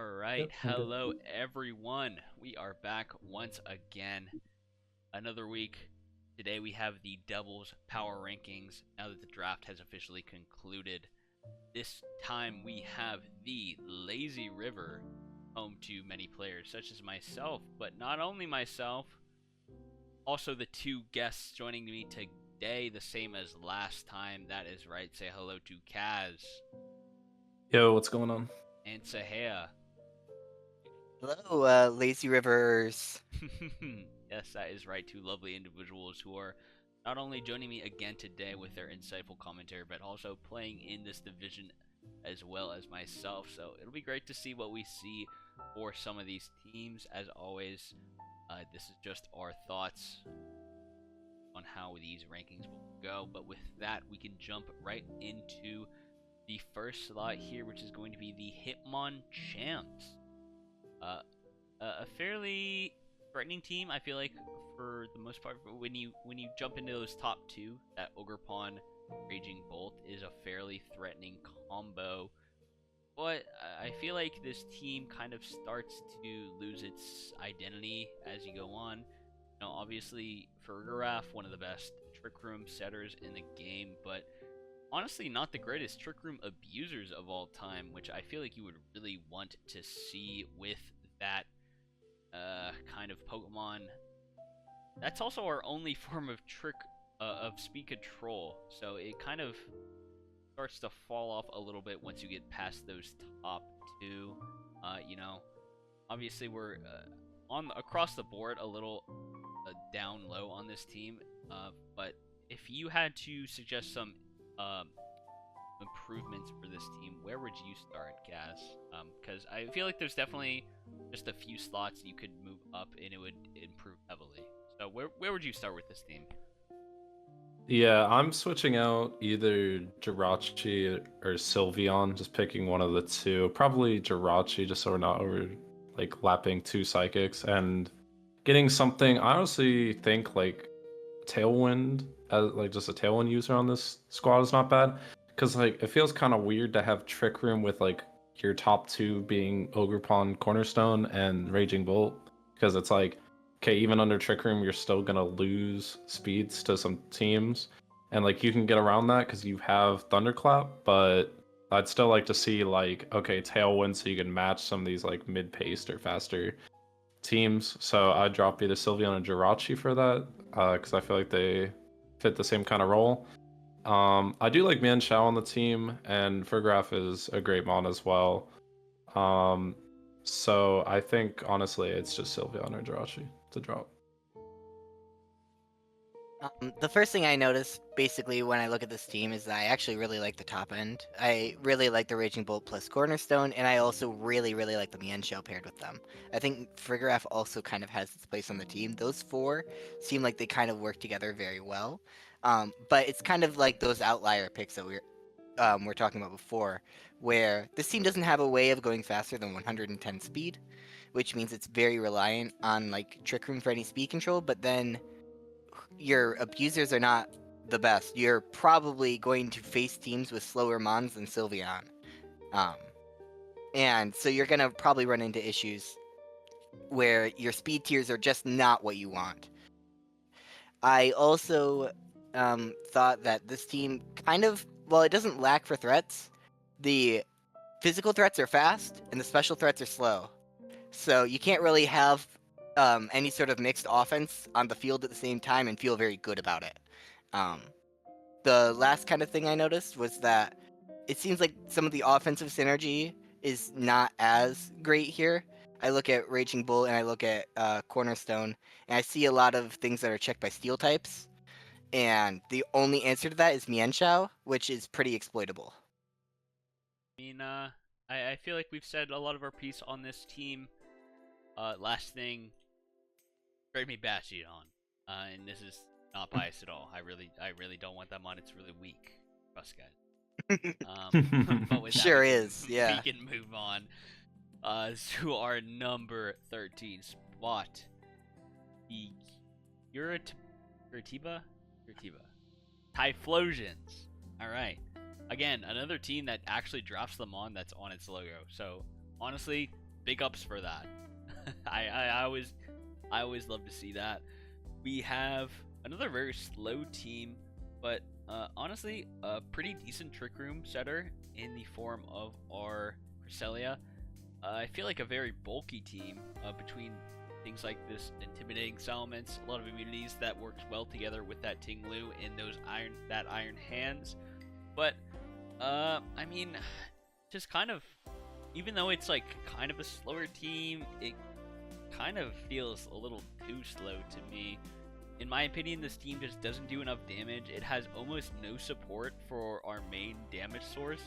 Alright, Yep, I'm good. hello everyone. We are back once again. Another week. Today we have the Devils Power Rankings now that the draft has officially concluded. This time we have the Lazy River, home to many players such as myself, but not only myself, also the two guests joining me today, the same as last time. That is right, say hello to Kaz Yo, what's going on? and Sahea. Hello, Lazy Rivers. Yes, that is right. Two lovely individuals who are not only joining me again today with their insightful commentary, but also playing in this division as well as myself. So it'll be great to see what we see for some of these teams. As always, this is just our thoughts on how these rankings will go. But with that, we can jump right into the first slot here, which is going to be the Hitmonchamps. Uh, a fairly threatening team, I feel like, for the most part. When you jump into those top two, that Ogerpon Raging Bolt is a fairly threatening combo. But I feel like this team kind of starts to lose its identity as you go on. Obviously, Fergaraf, one of the best Trick Room setters in the game, but honestly not the greatest Trick Room abusers of all time, which I feel like you would really want to see with that kind of Pokemon. That's also our only form of of speed control, so it kind of starts to fall off a little bit once you get past those top two. You know, obviously we're on across the board a little down low on this team, but if you had to suggest some improvements for this team, where would you start, Gaz? Because I feel like there's definitely just a few slots you could move up and it would improve heavily. So where would you start with this team? Yeah, I'm switching out either Jirachi or Sylveon, just picking one of the two. Probably Jirachi, just so we're not over like lapping two psychics and getting something. I honestly think like Tailwind as like just a Tailwind user on this squad is not bad. Cause like it feels kind of weird to have Trick Room with like your top two being Ogerpon Cornerstone and Raging Bolt. Because it's like okay, even under Trick Room, you're still gonna lose speeds to some teams, and like you can get around that because you have Thunderclap. But I'd still like to see like okay, Tailwind, so you can match some of these like mid-paced or faster teams. So I'd drop either Sylveon and Jirachi for that, because I feel like they fit the same kind of role. I do like Mian Shao on the team, and Fergraf is a great mon as well. Um, so I think honestly, it's just Sylveon or Jirachi to drop. The first thing I notice, basically, when I look at this team is that I actually really like the top end. I really like the Raging Bolt plus Cornerstone, and I also really, really like the Mienshao paired with them. I think Frigoraph also kind of has its place on the team. Those four seem like they kind of work together very well. But it's kind of like those outlier picks that we're talking about before, where this team doesn't have a way of going faster than 110 speed, which means it's very reliant on like Trick Room for any speed control, but then your abusers are not the best. You're probably going to face teams with slower mons than Sylveon. Um, and so you're going to probably run into issues where your speed tiers are just not what you want. I also thought that this team kind of, well, it doesn't lack for threats. The physical threats are fast, and the special threats are slow. So you can't really have any sort of mixed offense on the field at the same time and feel very good about it. Um, the last kind of thing I noticed was that it seems like some of the offensive synergy is not as great here. I look at Raging Bull and I look at Cornerstone, and I see a lot of things that are checked by steel types. And the only answer to that is Mienshao, which is pretty exploitable. I mean, I feel like we've said a lot of our piece on this team. Last thing, grade me Bastion on. And this is not biased at all. I really don't want them on. It's really weak. Trust guys. But with that, Sure is, yeah. we can move on. To our number 13 spot, the Curitiba Typhlosions. All right. Again, another team that actually drops them on that's on its logo. So honestly, big ups for that. I always love to see that. We have another very slow team, but honestly, a pretty decent Trick Room setter in the form of our Cresselia. I feel like a very bulky team between things like this intimidating Salamence, a lot of immunities that works well together with that Ting Lu and those iron hands. But I mean, just kind of, even though it's like kind of a slower team, it kind of feels a little too slow to me. In my opinion, this team just doesn't do enough damage. It has almost no support for our main damage source,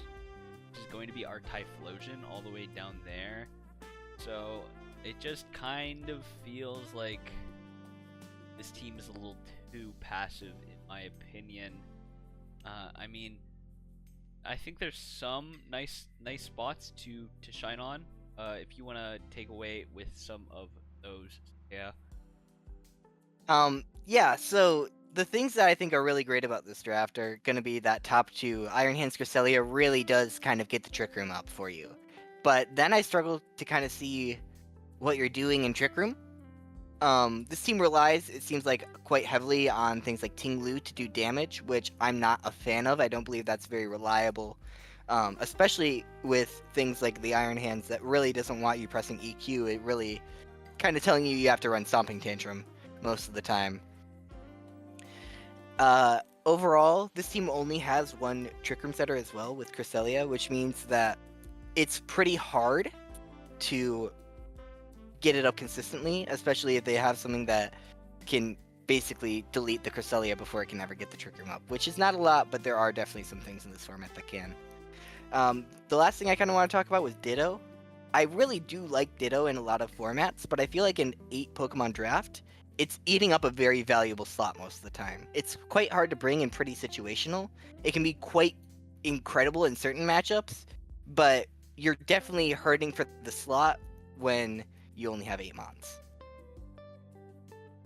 which is going to be our Typhlosion all the way down there. So it just kind of feels like this team is a little too passive in my opinion. I mean, I think there's some nice spots to shine on. If you want to take away with some of those, yeah. Yeah, so the things that I think are really great about this draft are going to be that top two. Iron Hands Cresselia really does kind of get the Trick Room up for you. But then I struggle to kind of see what you're doing in Trick Room. This team relies, it seems like, quite heavily on things like Ting Lu to do damage, which I'm not a fan of. I don't believe that's very reliable, especially with things like the Iron Hands that really doesn't want you pressing EQ. It really kind of telling you have to run Stomping Tantrum most of the time. Overall, this team only has one Trick Room setter as well with Cresselia, which means that it's pretty hard to get it up consistently, especially if they have something that can basically delete the Cresselia before it can ever get the Trick Room up, which is not a lot, but there are definitely some things in this format that can. The last thing I kind of want to talk about was Ditto. I really do like Ditto in a lot of formats, but I feel like in 8 Pokemon draft, it's eating up a very valuable slot most of the time. It's quite hard to bring and pretty situational. It can be quite incredible in certain matchups, but you're definitely hurting for the slot when you only have 8 Mons.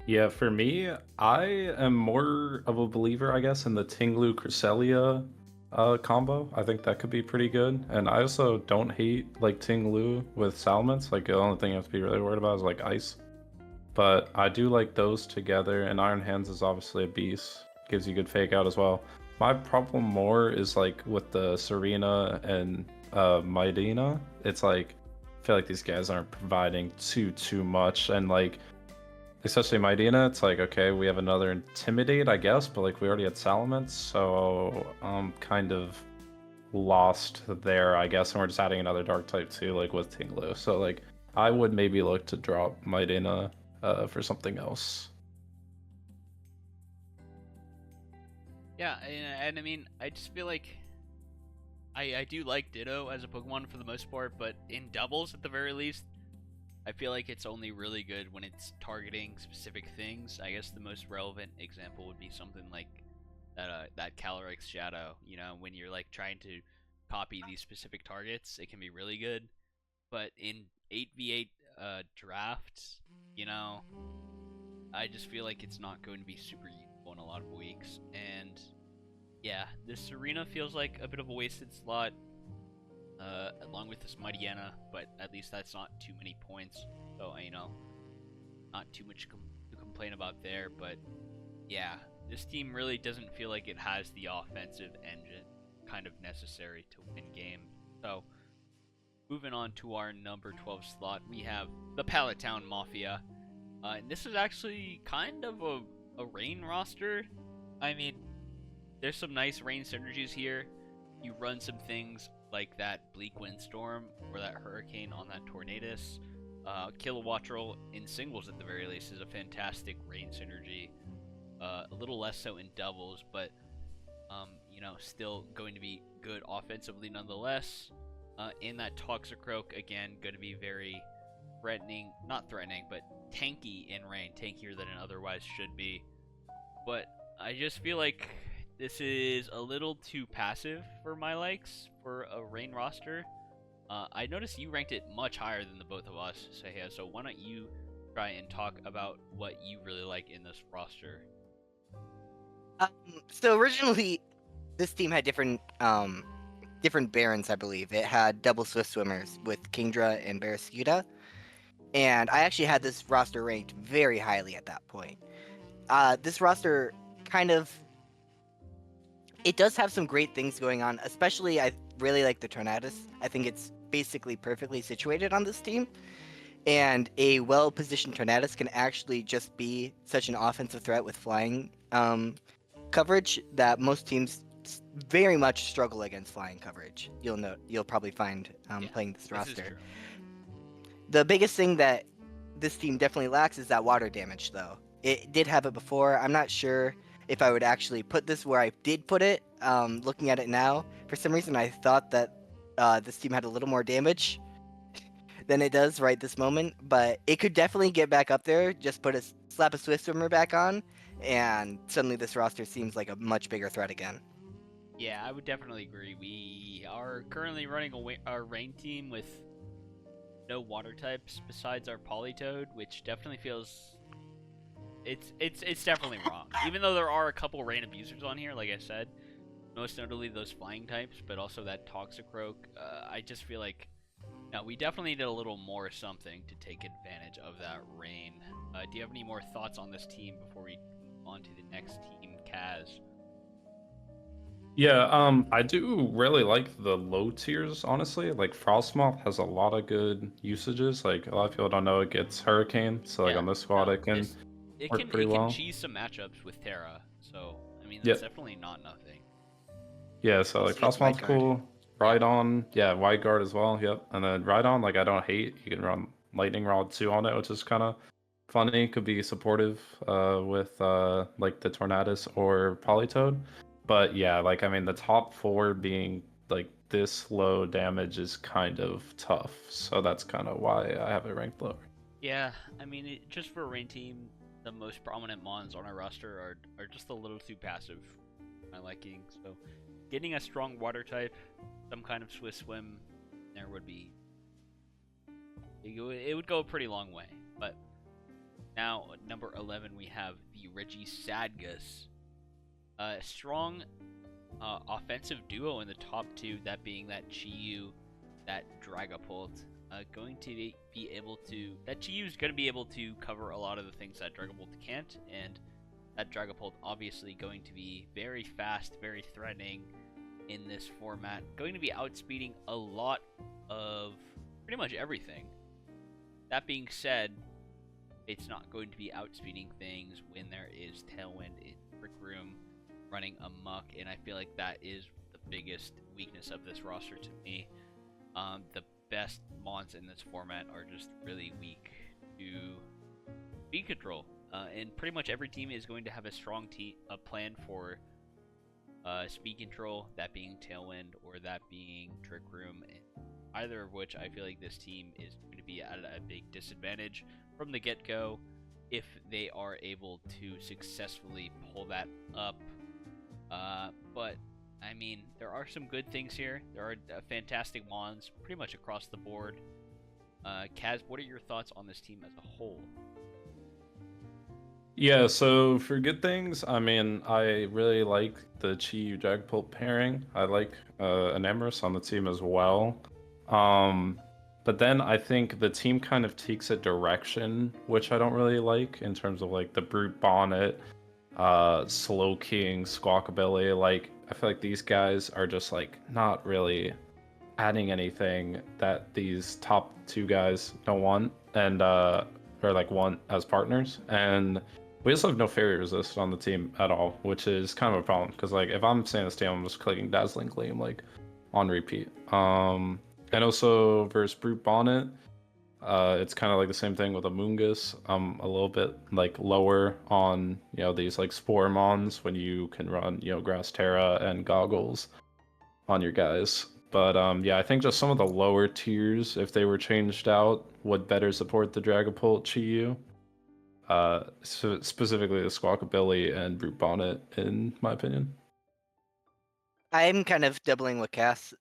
Yeah, for me, I am more of a believer, I guess, in the Ting Lu Cresselia combo. I think that could be pretty good. And I also don't hate like Ting Lu with Salamence. Like the only thing you have to be really worried about is like Ice. But I do like those together, and Iron Hands is obviously a beast. Gives you good fake out as well. My problem more is like with the Serena and Midina. It's like I feel like these guys aren't providing too much, and like especially Midina, it's like okay, we have another Intimidate, I guess, but like we already had Salamence, so I'm kind of lost there, I guess, and we're just adding another Dark type too, like with Ting Lu. So like I would maybe look to drop Midina for something else. Yeah, and I mean, I just feel like I do like Ditto as a Pokemon for the most part, but in doubles at the very least, I feel like it's only really good when it's targeting specific things. I guess the most relevant example would be something like that Calyrex Shadow. You know, when you're like trying to copy these specific targets, it can be really good. But in 8v8 drafts, you know, I just feel like it's not going to be super useful in a lot of weeks. And yeah, this Serena feels like a bit of a wasted slot, along with this Mightyena, but at least that's not too many points. So, you know, not too much to complain about there. But yeah, this team really doesn't feel like it has the offensive engine kind of necessary to win games. So, moving on to our number 12 slot, we have the Pallet Town Mafia. And this is actually kind of a Rain roster. I mean, there's some nice Rain synergies here. You run some things like that Bleak Windstorm or that Hurricane on that Tornadus. Kilowattrel in singles at the very least is a fantastic Rain synergy. A little less so in doubles, but you know, still going to be good offensively nonetheless. In that Toxicroak, again, going to be very threatening, not threatening, but tanky in Rain, tankier than it otherwise should be. But I just feel like this is a little too passive for my likes for a Rain roster. I noticed you ranked it much higher than the both of us, Sehya, so why don't you try and talk about what you really like in this roster? So originally, this team had different different Barons, I believe. It had double Swift Swimmers with Kingdra and Barraskewda. And I actually had this roster ranked very highly at that point. This roster kind of, it does have some great things going on, especially I really like the Tornadus. I think it's basically perfectly situated on this team. And a well-positioned Tornadus can actually just be such an offensive threat with flying coverage that most teams very much struggle against flying coverage. You'll probably find playing this This is roster. true. The biggest thing that this team definitely lacks is that water damage, though. It did have it before. I'm not sure if I would actually put this where I did put it. Looking at it now, for some reason I thought that this team had a little more damage than it does right this moment, but it could definitely get back up there. Just slap a Swift Swimmer back on, and suddenly this roster seems like a much bigger threat again. Yeah, I would definitely agree. We are currently running our rain team with no water types besides our Politoed, which definitely feels it's definitely wrong. Even though there are a couple rain abusers on here, like I said, most notably those flying types, but also that Toxicroak. I just feel like we definitely need a little more something to take advantage of that rain. Do you have any more thoughts on this team before we move on to the next team, Kaz? Yeah, I do really like the low tiers, honestly. Like Frostmoth has a lot of good usages. Like a lot of people don't know it gets Hurricane, so like Yeah, on this squad no, it can it work can pretty well. cheese some matchups with Terra, so I mean Yeah. that's definitely not nothing. Yeah, so like Also gets Frostmoth's Wide Guard. cool. Rhydon, yeah, Wide Guard as well, yep. And then Rhydon, like I don't hate. You can run Lightning Rod 2 on it, which is kind of funny. Could be supportive with like the Tornadus or Politoed. But yeah, like I mean the top 4 being like this low damage is kind of tough. So that's kind of why I have it ranked lower. Yeah, I mean just for a rain team, the most prominent mons on our roster are just a little too passive for my liking. So getting a strong water type, some kind of Swiss swim, there would be it would go a pretty long way. But now at number 11 we have the Regisadgus. Strong offensive duo in the top 2, that being that Chi-Yu, that Dragapult. Going to be able to... That Chi-Yu is going to be able to cover a lot of the things that Dragapult can't, and that Dragapult obviously going to be very fast, very threatening in this format. Going to be outspeeding a lot of pretty much everything. That being said, it's not going to be outspeeding things when there is Tailwind in Trick Room running amok, and I feel like that is the biggest weakness of this roster to me. The best mons in this format are just really weak to speed control, and pretty much every team is going to have a strong plan for speed control, that being Tailwind or that being Trick Room, either of which I feel like this team is going to be at a big disadvantage from the get-go if they are able to successfully pull that up. But I mean, there are some good things here. There are fantastic mons pretty much across the board. Kaz, what are your thoughts on this team as a whole? Yeah, so for good things, I mean, I really like the Chi-Yu Dragapult pairing. I like Enamorus on the team as well. But then I think the team kind of takes a direction which I don't really like in terms of like the Brute Bonnet, Slowking, Squawkabilly. Like I feel like these guys are just like not really adding anything that these top 2 guys don't want and or like want as partners. And we also have no Fairy Resist on the team at all, which is kind of a problem because like if I'm saying this team, I'm just clicking Dazzling Gleam like on repeat. And also versus Brute Bonnet, it's kind of like the same thing with Amoonguss. A little bit like lower on these like Spore Mons when you can run Grass Terra and Goggles on your guys. But yeah, I think just some of the lower tiers, if they were changed out, would better support the Dragapult Chi-Yu. So specifically the Squawkabilly and Brute Bonnet, in my opinion. I'm kind of doubling what Cass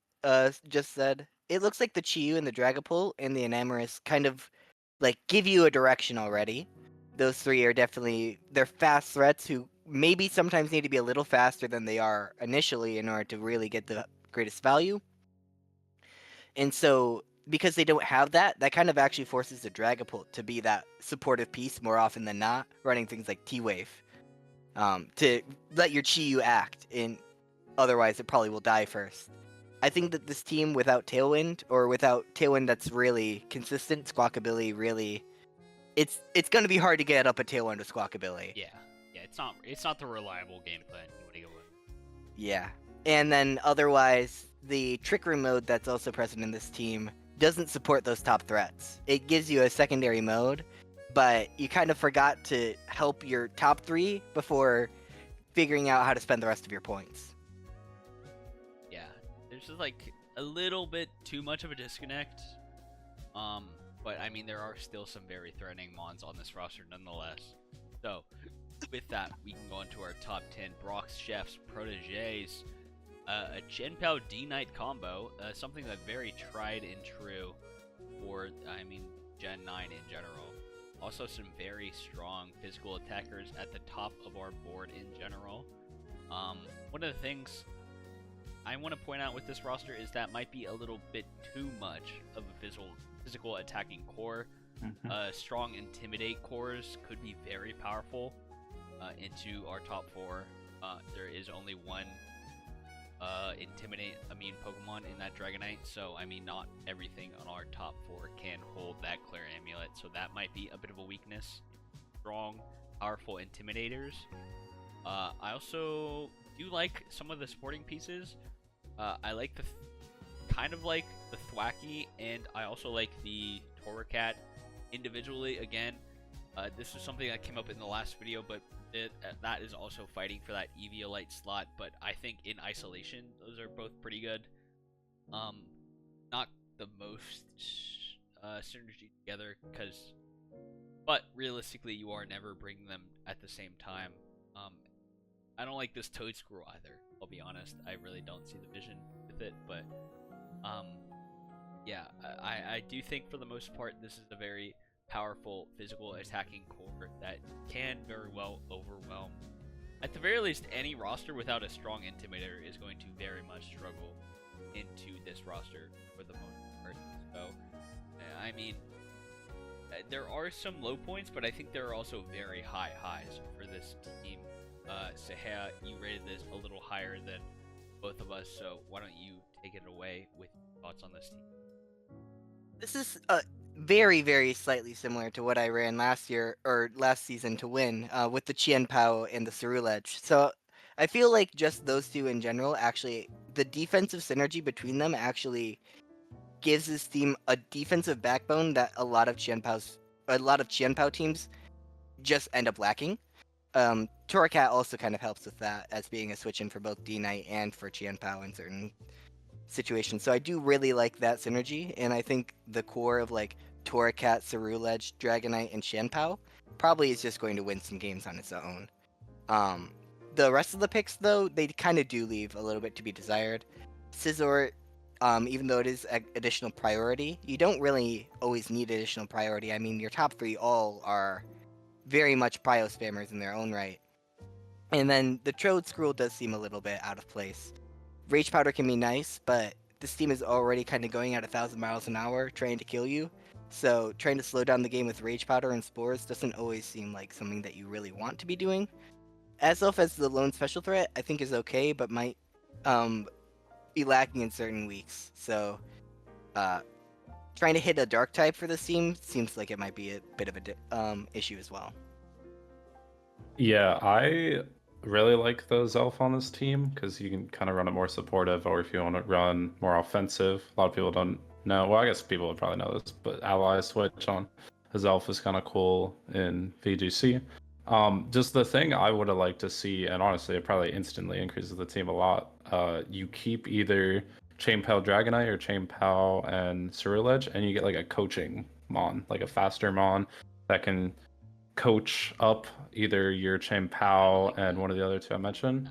just said. It looks like the Chi-Yu and the Dragapult and the Enamorus kind of like give you a direction already. Those 3 are definitely, they're fast threats who maybe sometimes need to be a little faster than they are initially in order to really get the greatest value. And so because they don't have that, that kind of actually forces the Dragapult to be that supportive piece more often than not, running things like T-Wave, to let your Chi-Yu act, and otherwise it probably will die first. I think that this team without Tailwind, or without Tailwind that's really consistent, Squawkabilly really, it's going to be hard to get up a Tailwind with Squawkabilly. Yeah, it's not the reliable game plan you want to go with. Yeah. And then otherwise, the Trick Room mode that's also present in this team doesn't support those top threats. It gives you a secondary mode, but you kind of forgot to help your top 3 before figuring out how to spend the rest of your points. Yeah, there's just like a little bit too much of a disconnect. But I mean, there are still some very threatening mons on this roster nonetheless. So, with that, we can go into our top 10 Brock's Chef's proteges. A Chien-Pao D-Knight combo, something that's very tried and true for, I mean, Gen 9 in general. Also some very strong physical attackers at the top of our board in general. One of the things I want to point out with this roster is that might be a little bit too much of a physical attacking core. Strong Intimidate cores could be very powerful into our top 4. There is only one Intimidate immune Pokemon in that Dragonite, so I mean not everything on our top 4 can hold that Clear Amulet, so that might be a bit of a weakness. Strong, powerful Intimidators. I also do like some of the supporting pieces. I like kind of like the Thwackey, and I also like the Torracat individually. Again, this is something that came up in the last video, but that is also fighting for that Eviolite slot, but I think in isolation, those are both pretty good. Not the most synergy together, but realistically, you are never bringing them at the same time. I don't like this Toedscrew either, I'll be honest. I really don't see the vision with it, but yeah, I do think for the most part, this is a very powerful physical attacking core that can very well overwhelm. At the very least, any roster without a strong Intimidator is going to very much struggle into this roster for the most part. So, I mean, there are some low points, but I think there are also very high highs for this team. Sahea, you rated this a little higher than both of us, so why don't you take it away with your thoughts on this team? This is very, very slightly similar to what I ran last year or last season to win with the Chien-Pao and the Ceruledge. So I feel like just those two in general, actually, the defensive synergy between them actually gives this team a defensive backbone that a lot of Chien-Pao teams just end up lacking. Torracat also kind of helps with that as being a switch in for both D-Knight and for Chien-Pao in certain situations. So I do really like that synergy, and I think the core of like Torracat, Ceruledge, Dragonite, and Chien-Pao probably is just going to win some games on its own. The rest of the picks, though, they kind of do leave a little bit to be desired. Scizor, even though it is additional priority, you don't really always need additional priority. I mean, your top 3 all are very much prio spammers in their own right. And then the Toedscrew does seem a little bit out of place. Rage Powder can be nice, but this team is already kind of going at 1,000 miles an hour trying to kill you. So trying to slow down the game with Rage Powder and Spores doesn't always seem like something that you really want to be doing. Azelf as the lone special threat I think is okay, but might be lacking in certain weeks. So trying to hit a dark type for this team seems like it might be a bit of a issue as well. Yeah, I really like the Zelf on this team because you can kind of run it more supportive, or if you want to run more offensive. A lot of people don't know. Well, I guess people would probably know this, but ally switch on Zelf is kind of cool in VGC. Just the thing I would have liked to see, and honestly, it probably instantly increases the team a lot. You keep either Chien-Pao Dragonite or Chien-Pao and Ceruledge, and you get like a coaching Mon, like a faster Mon that can coach up either your Chien-Pao and one of the other two I mentioned,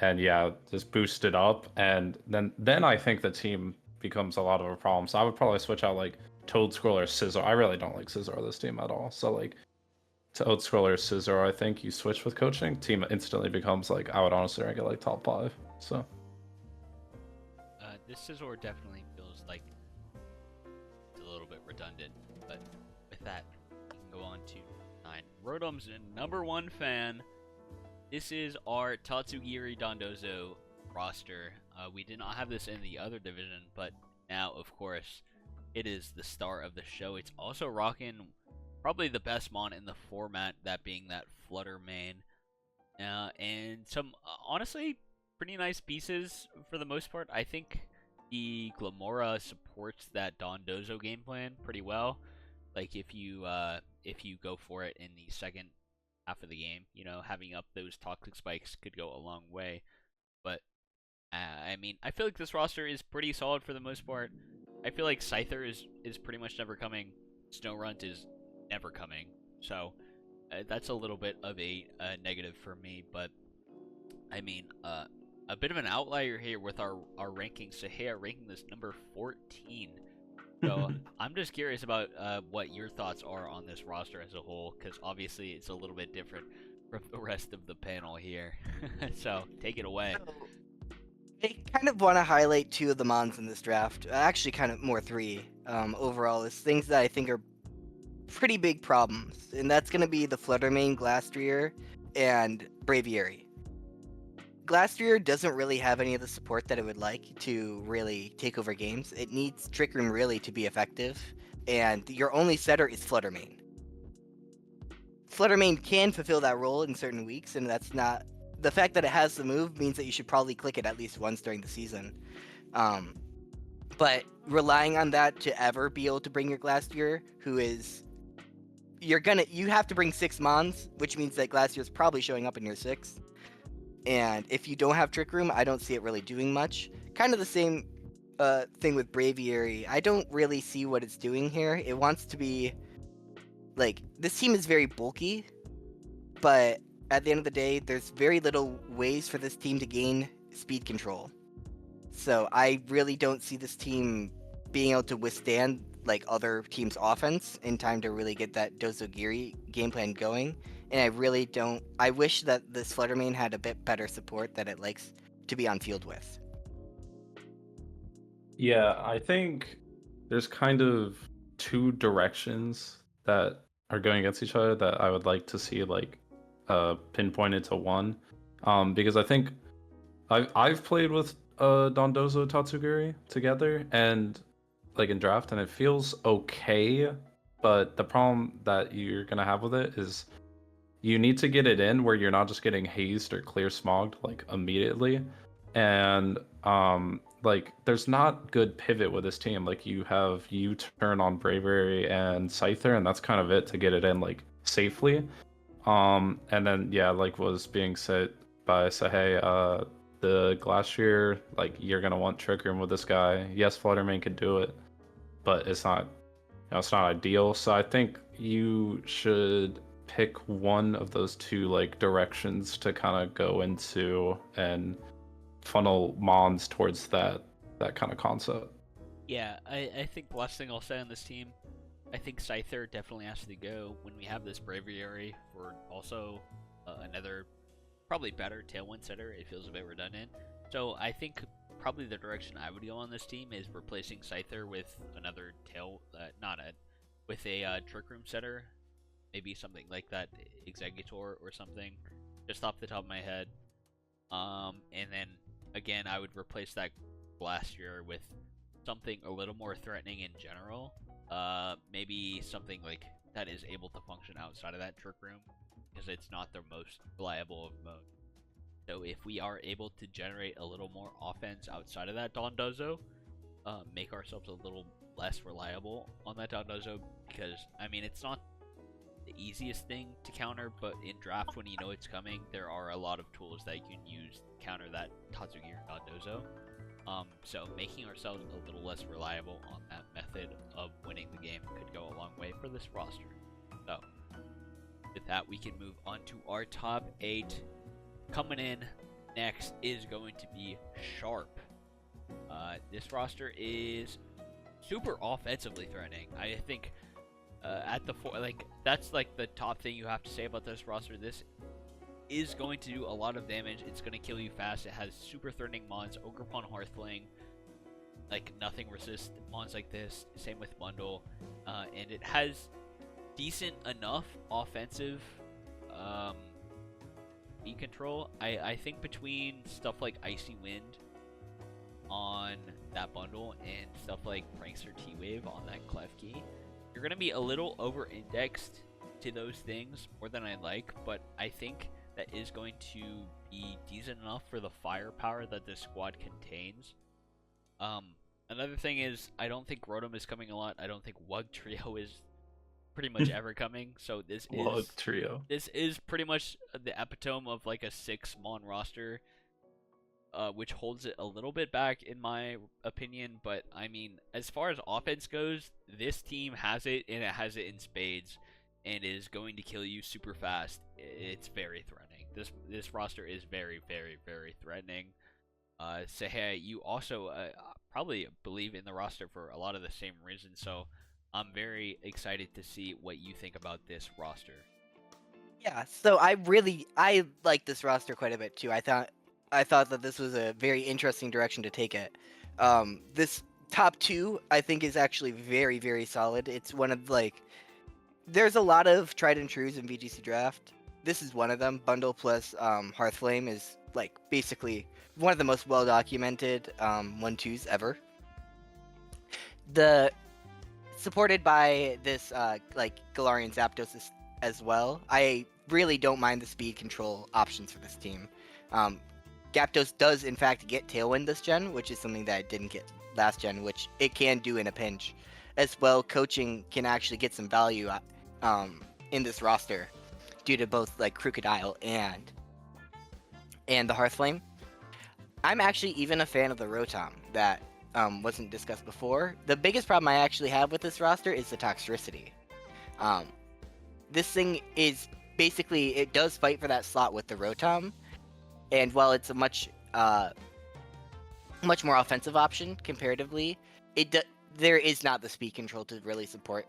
and yeah, just boost it up, and then I think the team becomes a lot of a problem. So I would probably switch out like Toedscruel or Scizor. I really don't like Scizor this team at all. So like Toedscruel or Scizor, I think you switch with coaching, team instantly becomes like, I would honestly rank it like top 5. So this Scizor definitely feels like redundant. But with that, we can go on to 9. Rotom's #1 fan. This is our Tatsugiri Dondozo roster. We did not have this in the other division, but now, of course, it is the star of the show. It's also rocking probably the best mon in the format, that being that Flutter main. And some, honestly, pretty nice pieces for the most part. I think the Glamora supports that Dondozo game plan pretty well. Like, if you go for it in the second half of the game, you know, having up those toxic spikes could go a long way. But I mean, I feel like this roster is pretty solid for the most part. I feel like Scyther is pretty much never coming. Snorunt is never coming. So that's a little bit of a negative for me. But I mean, a bit of an outlier here with our rankings. Sahaya ranking this number 14. So I'm just curious about what your thoughts are on this roster as a whole, because obviously it's a little bit different from the rest of the panel here. So take it away. I kind of want to highlight 2 of the mons in this draft. Actually, kind of more 3 overall. Is things that I think are pretty big problems, and that's going to be the Fluttermane, Glastrier, and Braviary. Glastrier doesn't really have any of the support that it would like to really take over games. It needs Trick Room really to be effective, and your only setter is Fluttermane. Fluttermane can fulfill that role in certain weeks, and that's not... The fact that it has the move means that you should probably click it at least once during the season. But relying on that to ever be able to bring your Glastrier, who is... You have to bring 6 mons, which means that Glastrier is probably showing up in your 6th. And if you don't have Trick Room, I don't see it really doing much. Kind of the same thing with Braviary. I don't really see what it's doing here. It wants to be... Like, this team is very bulky, but at the end of the day, there's very little ways for this team to gain speed control. So I really don't see this team being able to withstand like other teams' offense in time to really get that Dozogiri game plan going. And I really don't... I wish that this Fluttermane had a bit better support that it likes to be on field with. Yeah, I think there's kind of 2 directions that are going against each other that I would like to see like pinpointed to one. Because I think I've played with Dondozo Tatsugiri together and like in draft, and it feels okay, but the problem that you're gonna have with it is you need to get it in where you're not just getting hazed or clear smogged like immediately. And like there's not good pivot with this team. Like you have U-turn on Bravery and Scyther, and that's kind of it to get it in like safely. And then yeah, like was being said by Sahaya, the Glastrier, like you're gonna want Trick Room with this guy. Yes, Fluttermane could do it, but it's not, it's not ideal. So I think you should pick one of those 2 like directions to kind of go into and funnel mons towards that kind of concept. Yeah, I think the last thing I'll say on this team, I think Scyther definitely has to go when we have this Braviary for also another probably better Tailwind setter. It feels a bit redundant. So I think probably the direction I would go on this team is replacing Scyther with another with a Trick Room setter. Maybe something like that, Executor or something, just off the top of my head. And then again, I would replace that Glastrier with something a little more threatening in general. Maybe something like that is able to function outside of that Trick Room, because it's not the most reliable of mode. So if we are able to generate a little more offense outside of that Dondozo, make ourselves a little less reliable on that Dondozo, because I mean it's not the easiest thing to counter, but in draft when you know it's coming, there are a lot of tools that you can use to counter that Tatsugiri Dondozo. So making ourselves a little less reliable on that method of winning the game could go a long way for this roster. So with that, we can move on to our top 8. Coming in next is going to be Sharp. This roster is super offensively threatening. I think at the that's like the top thing you have to say about this roster. This is going to do a lot of damage. It's going to kill you fast. It has super threatening mons, Ogerpon Hearthflame, like nothing resists mons like this. Same with bundle, and it has decent enough offensive speed control. I think between stuff like Icy Wind on that bundle and stuff like Prankster T-Wave on that Klefki, you're gonna be a little over-indexed to those things more than I like, but I think that is going to be decent enough for the firepower that this squad contains. Another thing is, I don't think Rotom is coming a lot. I don't think Wug Trio is pretty much ever coming. So this Lug is trio. this is pretty much the epitome of like a 6-mon roster, which holds it a little bit back in my opinion. But I mean, as far as offense goes, this team has it, and it has it in spades, and is going to kill you super fast. It's very threatening. This roster is very, very, very threatening. Sehei, you also probably believe in the roster for a lot of the same reasons, so I'm very excited to see what you think about this roster. Yeah, so I like this roster quite a bit too. I thought that this was a very interesting direction to take it. This top 2 I think is actually very, very solid. It's one of there's a lot of tried and trues in VGC draft. This is one of them. Bundle plus Hearthflame is like basically one of the most well documented 1-2s ever. Supported by this Galarian Zapdos as well. I really don't mind the speed control options for this team. Zapdos does in fact get Tailwind this gen, which is something that I didn't get last gen, which it can do in a pinch. As well, coaching can actually get some value in this roster due to both like Crocodile and the Hearthflame. I'm actually even a fan of the Rotom that wasn't discussed before. The biggest problem I actually have with this roster is the Toxtricity. This thing is basically, it does fight for that slot with the Rotom, and while it's a much more offensive option comparatively, there is not the speed control to really support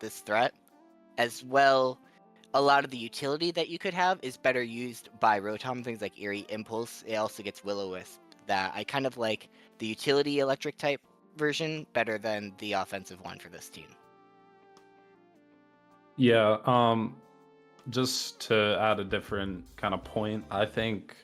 this threat. As well, a lot of the utility that you could have is better used by Rotom, things like Eerie Impulse. It also gets Will-O-Wisp, that I kind of like the utility electric type version better than the offensive one for this team. Yeah, just to add a different kind of point, I think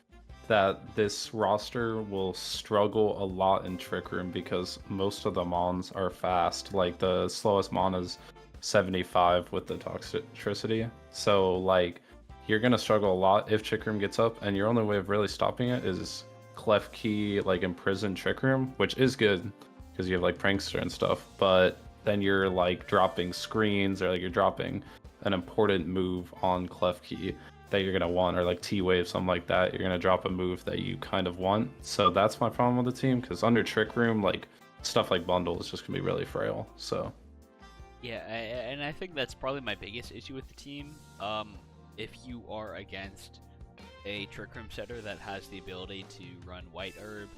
that this roster will struggle a lot in Trick Room because most of the mons are fast. Like the slowest mon is 75 with the Toxtricity. So like you're gonna struggle a lot if Trick Room gets up, and your only way of really stopping it is Klefki like Imprison Trick Room, which is good because you have like Prankster and stuff, but then you're like dropping screens, or like you're dropping an important move on Klefki that you're gonna want, or like T-Wave, something like that. You're gonna drop a move that you kind of want. So that's my problem with the team, because under Trick Room, like stuff like Bundle is just gonna be really frail. So yeah, and I think that's probably my biggest issue with the team. If you are against a Trick Room setter that has the ability to run White Herb,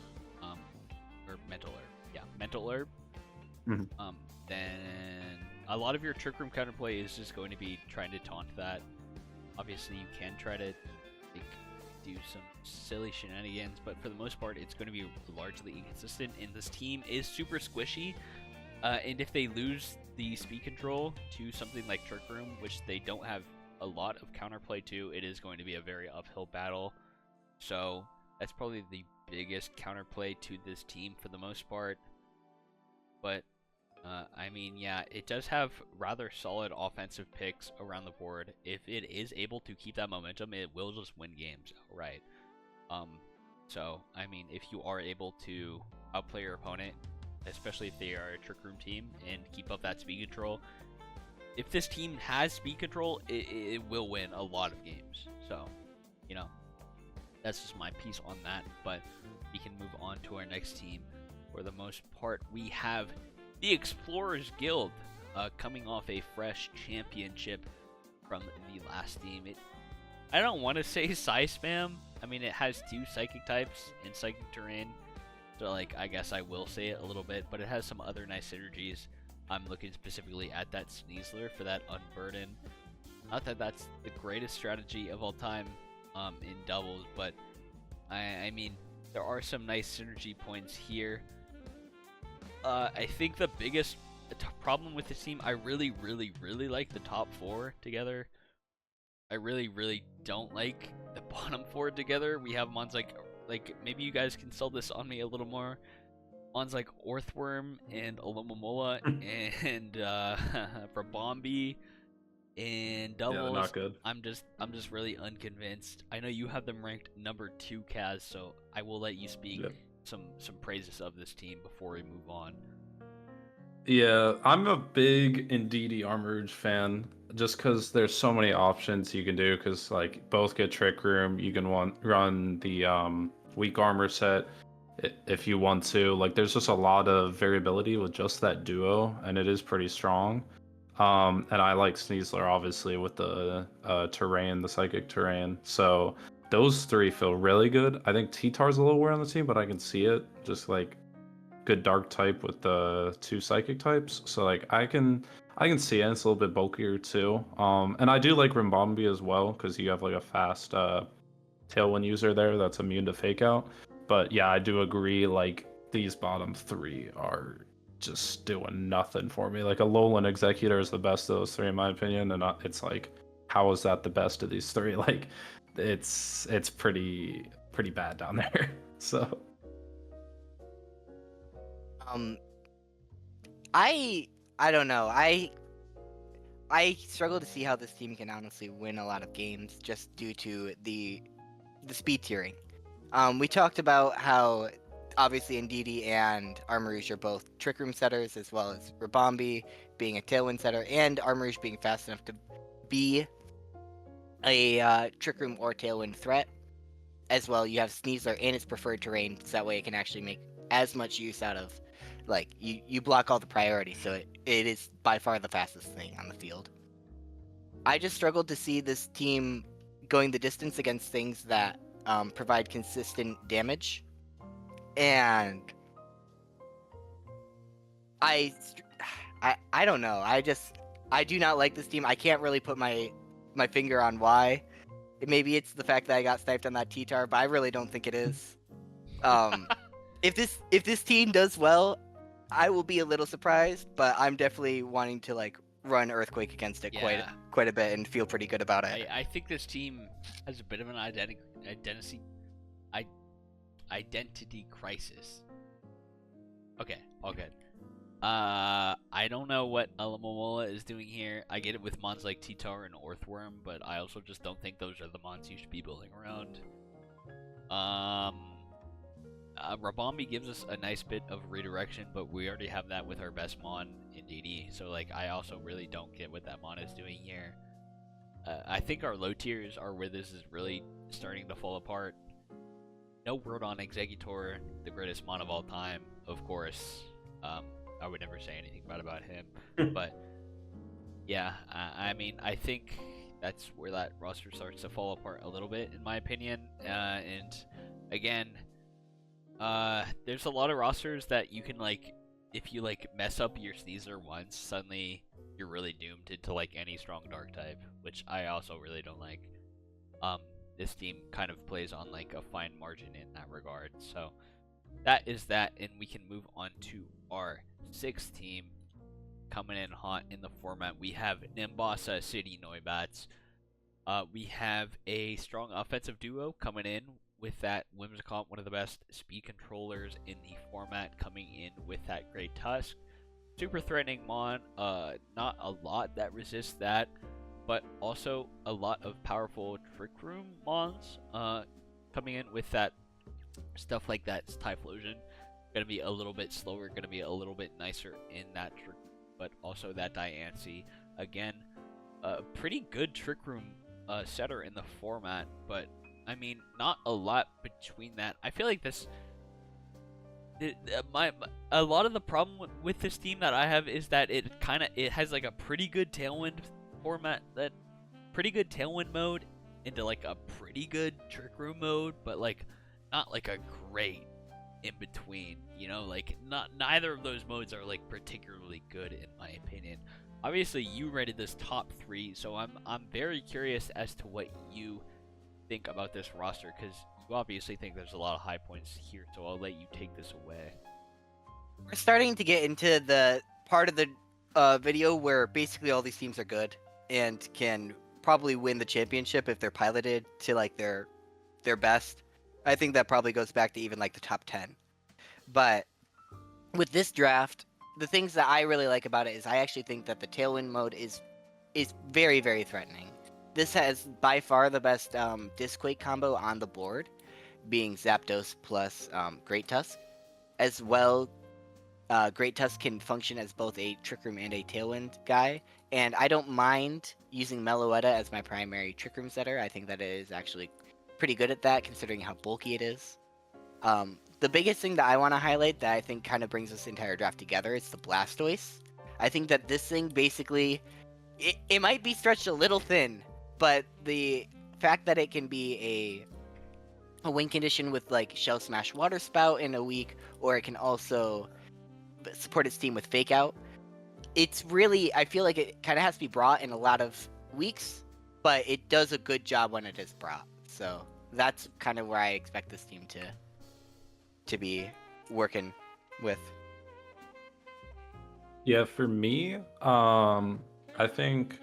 or Mental Herb, yeah, Mental Herb, then a lot of your Trick Room counterplay is just going to be trying to taunt that. Obviously, you can try to like, do some silly shenanigans, but for the most part, it's going to be largely inconsistent, and this team is super squishy, and if they lose the speed control to something like Trick Room, which they don't have a lot of counterplay to, it is going to be a very uphill battle. So that's probably the biggest counterplay to this team for the most part. But I mean, yeah, it does have rather solid offensive picks around the board. If it is able to keep that momentum, it will just win games outright. So I mean, if you are able to outplay your opponent, especially if they are a Trick Room team, and keep up that speed control, if this team has speed control, it will win a lot of games. So, you know, that's just my piece on that. But we can move on to our next team. For the most part, we have the Explorers Guild, coming off a fresh championship from the last team. I don't want to say Psy Spam. I mean, it has 2 Psychic types and Psychic Terrain, so like I guess I will say it a little bit, but it has some other nice synergies. I'm looking specifically at that Sneasler for that Unburden. Not that that's the greatest strategy of all time in doubles, but I mean, there are some nice synergy points here. I think the biggest problem with this team, I really like the top 4 together. I really don't like the bottom 4 together. We have mons like maybe you guys can sell this on me a little more. Mons like Orthworm and Alomomola and Rabombi and Doubles. Yeah, not good. I'm just really unconvinced. I know you have them ranked number 2, Kaz, so I will let you speak some praises of this team before we move on. Yeah, I'm a big Indeedee Armourouge fan, just because there's so many options you can do, because like both get Trick Room, you can run the weak armor set if you want to. Like there's just a lot of variability with just that duo, and it is pretty strong. And I like Sneasler obviously with the terrain, the psychic terrain. So those 3 feel really good. I think T-Tar's a little weird on the team, but I can see it. Just like good dark type with the 2 psychic types. So like I can see it. It's a little bit bulkier too. And I do like Rimbombi as well, because you have like a fast Tailwind user there that's immune to fake out. But yeah, I do agree, like these bottom 3 are just doing nothing for me. Like Alolan Executor is the best of those 3 in my opinion, and it's like, how is that the best of these 3? Like it's pretty bad down there. So I don't know. I struggle to see how this team can honestly win a lot of games just due to the speed tiering. We talked about how obviously Indeedee and Armarouge are both Trick Room setters, as well as Rabombi being a Tailwind setter, and Armarouge being fast enough to be a Trick Room or Tailwind threat. As well, you have Sneasler and its preferred terrain, so that way it can actually make as much use out of, like, you block all the priority, so it is by far the fastest thing on the field. I just struggled to see this team going the distance against things that provide consistent damage. And I don't know. I do not like this team. I can't really put my finger on why. Maybe it's the fact that I got sniped on that T-Tar, but I really don't think it is. If this team does well, I will be a little surprised, but I'm definitely wanting to like run Earthquake against it quite a bit and feel pretty good about it. I think this team has a bit of an identity crisis. Okay, all good. I don't know what Alomomola is doing here. I get it with mons like T-Tar and Orthworm, but I also just don't think those are the mons you should be building around. Rabombi gives us a nice bit of redirection, but we already have that with our best mon Indeedee, so like I also really don't get what that mon is doing here. I think our low tiers are where this is really starting to fall apart. No word on Exeggutor, the greatest mon of all time, of course. I would never say anything bad about him, but yeah, I mean, I think that's where that roster starts to fall apart a little bit, in my opinion. And again, there's a lot of rosters that you can like, if you like mess up your Sneasler once, suddenly you're really doomed into like any strong dark type, which I also really don't like. This team kind of plays on like a fine margin in that regard. So that is that, and we can move on to our 6th team coming in hot in the format. We have Nimbasa City Noibats. We have a strong offensive duo coming in with that Whimsicott, one of the best speed controllers in the format, coming in with that Great Tusk. Super threatening mon, not a lot that resists that, but also a lot of powerful Trick Room mons coming in with that stuff like that Typhlosion. Gonna be a little bit slower, gonna be a little bit nicer in that trick, but also that Diancie. Again, a pretty good Trick Room setter in the format, but I mean, not a lot between that. I feel like this, a lot of the problem with this team that I have is that it has like a pretty good Tailwind format, that pretty good Tailwind mode into like a pretty good Trick Room mode, but like not like a great in between, you know, like neither of those modes are like particularly good in my opinion. Obviously you rated this top 3, so I'm very curious as to what you think about this roster, because you obviously think there's a lot of high points here, so I'll let you take this away. We're starting to get into the part of the video where basically all these teams are good and can probably win the championship if they're piloted to like their best. I think that probably goes back to even like the top 10. But with this draft, the things that I really like about it is I actually think that the Tailwind mode is very, very threatening. This has by far the best Disquake combo on the board, being Zapdos plus Great Tusk. As well, Great Tusk can function as both a Trick Room and a Tailwind guy, and I don't mind using Meloetta as my primary Trick Room setter. I think that it is actually pretty good at that, considering how bulky it is. The biggest thing that I want to highlight that I think kind of brings this entire draft together is the Blastoise. I think that this thing basically, it might be stretched a little thin, but the fact that it can be a win condition with like Shell Smash Water Spout in a week, or it can also support its team with Fake Out. It's really, I feel like it kind of has to be brought in a lot of weeks, but it does a good job when it is brought. So that's kind of where I expect this team to be working with. Yeah, for me, I think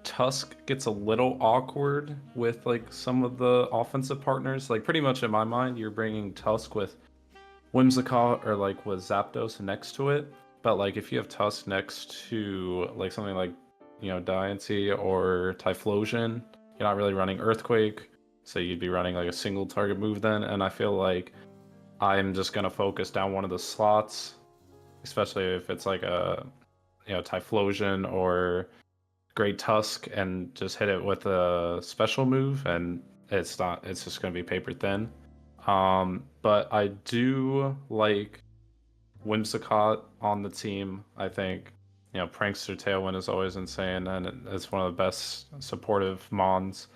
Tusk gets a little awkward with like some of the offensive partners. Like pretty much in my mind, you're bringing Tusk with Whimsicott or like with Zapdos next to it. But like if you have Tusk next to like something like Diancie or Typhlosion, you're not really running Earthquake, so you'd be running like a single target move then. And I feel like I'm just gonna focus down one of the slots, especially if it's like a Typhlosion or Great Tusk, and just hit it with a special move, and it's just gonna be paper thin. But I do like Whimsicott on the team. I think Prankster Tailwind is always insane, and it's one of the best supportive mons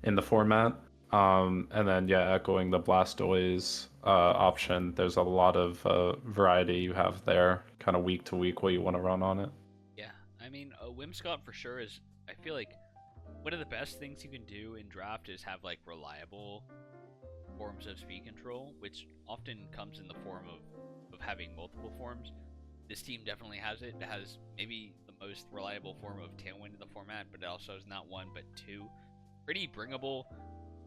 in the format. And then echoing the Blastoise option, there's a lot of variety you have there, kind of week to week what you want to run on it. Yeah, I mean, Whimsicott for sure is, I feel like, one of the best things you can do in draft is have like reliable forms of speed control, which often comes in the form of having multiple forms. This team definitely has it. It has maybe the most reliable form of Tailwind in the format, but it also has not one but two pretty bringable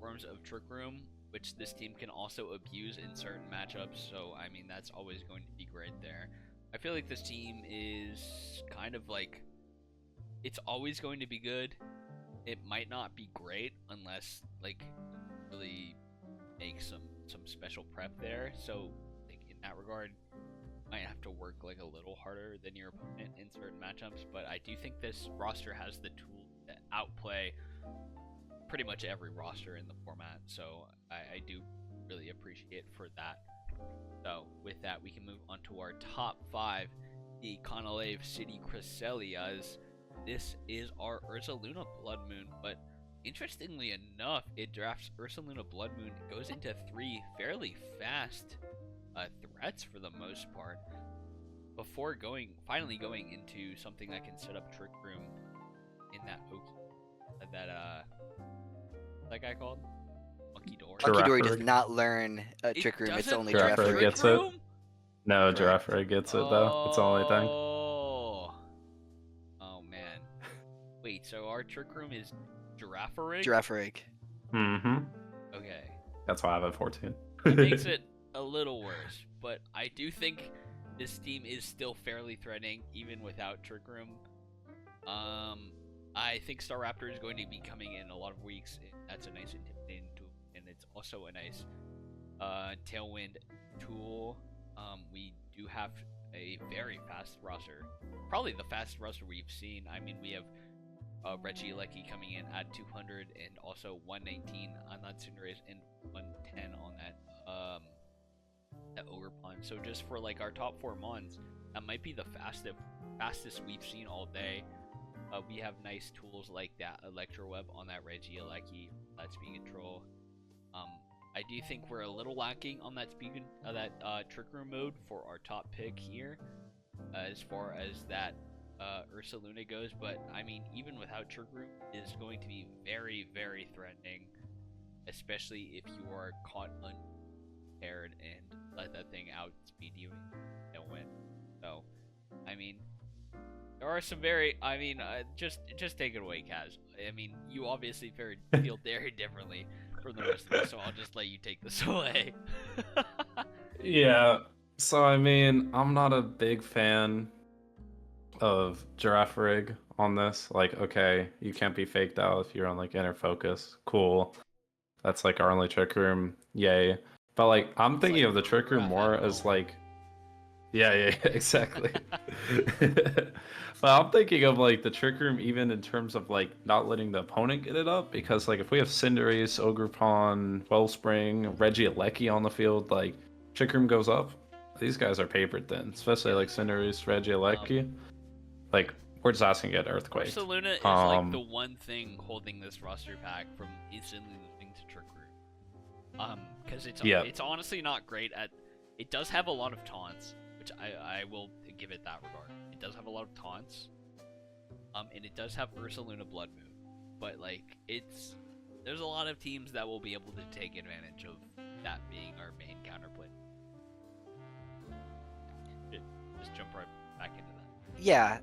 forms of Trick Room, which this team can also abuse in certain matchups. So I mean, that's always going to be great there. I feel like this team is kind of like, it's always going to be good. It might not be great unless like really make some special prep there. So like in that regard, might have to work like a little harder than your opponent in certain matchups. But I do think this roster has the tools to outplay pretty much every roster in the format. So I do really appreciate for that. So with that, we can move on to our top 5, the Canalave City Cresselias. This is our Ursaluna Blood Moon, but interestingly enough, it drafts Ursaluna Blood Moon, goes into 3 fairly fast threats for the most part, before finally going into something that can set up Trick Room in that that guy called Monkey Door. Monkey Dory does not learn Trick Room. It's only Giraffere Giraffere gets it. No, Giraffere gets it though. It's the only thing. Oh man. Wait, so our Trick Room is Giraffere? Giraffere. Mm-hmm. Okay. That's why I have a 14. That makes it a little worse, but I do think this team is still fairly threatening, even without Trick Room. I think Staraptor is going to be coming in a lot of weeks. That's a nice intimidating tool, and it's also a nice Tailwind tool. We do have a very fast roster, probably the fastest roster we've seen. I mean, we have Regieleki coming in at 200 and also 119 on that Cinderace and 110 on that Ogerpon. So just for like our top 4 mons, that might be the fastest we've seen all day. We have nice tools like that Electroweb on that Regieleki, that speed control. I do think we're a little lacking on that Trick Room mode for our top pick here, as far as that Ursaluna goes. But I mean, even without Trick Room, it is going to be very, very threatening, especially if you are caught paired and let that thing outspeed you and win. So, I mean, there are some just take it away, Kaz. I mean, you obviously feel very differently from the rest of us, so I'll just let you take this away. Yeah. So I mean, I'm not a big fan of Giraffe Rig on this. Like, okay, you can't be faked out if you're on like inner focus. Cool. That's like our only trick room. Yay. But like, I'm It's thinking like of the trick room rough more at as home. like, yeah, exactly. But I'm thinking of like the trick room even in terms of like not letting the opponent get it up, because like if we have Cinderace, Ogerpon, Wellspring, Regieleki on the field, like trick room goes up, these guys are papered then, especially like Cinderace, Regieleki. Like we're just asking to get Earthquake. Ursaluna is like the one thing holding this roster pack from instantly losing to Trick Room. Because it's honestly not great at. It does have a lot of taunts, which I will give it that regard. It does have a lot of taunts. And it does have Ursaluna Blood Moon, but like there's a lot of teams that will be able to take advantage of that being our main counterplay. Just jump right back into that. Yeah,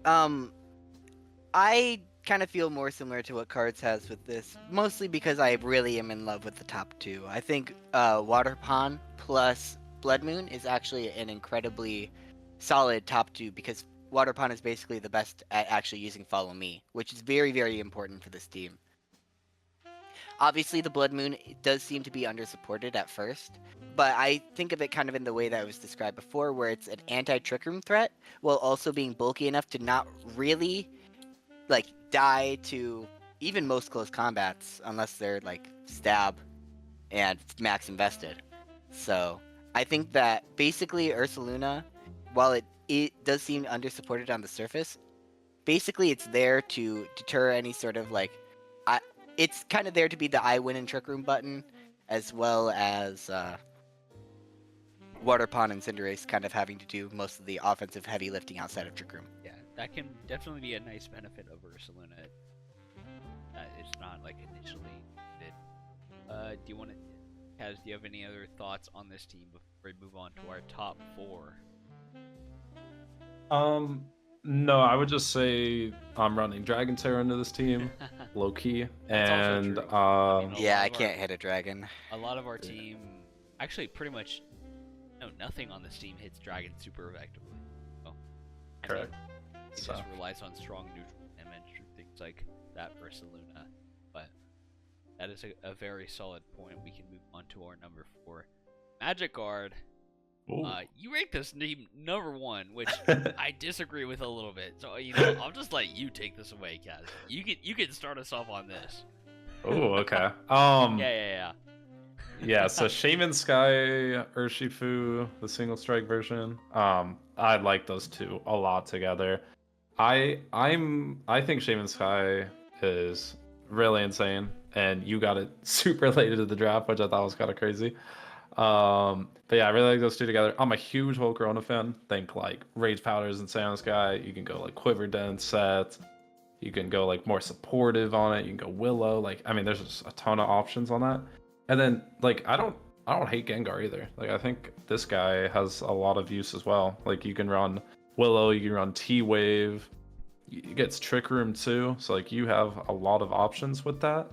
I kind of feel more similar to what Cards has with this, mostly because I really am in love with the top two. I think Waterpon plus Blood Moon is actually an incredibly solid top two, because Waterpon is basically the best at actually using Follow Me, which is very, very important for this team. Obviously, the Blood Moon does seem to be undersupported at first, but I think of it kind of in the way that was described before, where it's an anti-Trick Room threat, while also being bulky enough to not really, like, die to even most close combats, unless they're, like, stab and max invested. So, I think that basically Ursaluna, while it does seem undersupported on the surface, basically it's there to deter any sort of, like, it's kind of there to be the I win in Trick Room button, as well as Waterpon and Cinderace kind of having to do most of the offensive heavy lifting outside of Trick Room. Yeah, that can definitely be a nice benefit of Ursaluna. That it's not like initially needed. Do you want to, Kaz? Do you have any other thoughts on this team before we move on to our top four? No, I would just say I'm running Dragon Terror into this team, low key, That's also and true. I mean, Yeah, I can't hit a dragon. A lot of our team, actually, pretty much, nothing on this team hits dragon super effectively. So, correct. It just relies on strong neutral damage or things like that for Ursaluna. But that is a very solid point. We can move on to our number 4, Magic Guard. You ranked this team number 1, which I disagree with a little bit. So I'll just let you take this away, Kaz. You can start us off on this. Oh, okay. Yeah, so Shaman Sky, Urshifu, the single strike version. I like those two a lot together. I think Shaman Sky is really insane, and you got it super late into the draft, which I thought was kind of crazy. But yeah, I really like those two together. I'm a huge Volcarona fan. Think like Rage Powders and Shaman Sky. You can go like Quiver Dent set. You can go like more supportive on it. You can go Willow. Like, I mean, there's just a ton of options on that. And then like I don't hate Gengar either. Like I think this guy has a lot of use as well. Like you can run Willow, you can run T-Wave. It gets Trick Room too. So like you have a lot of options with that.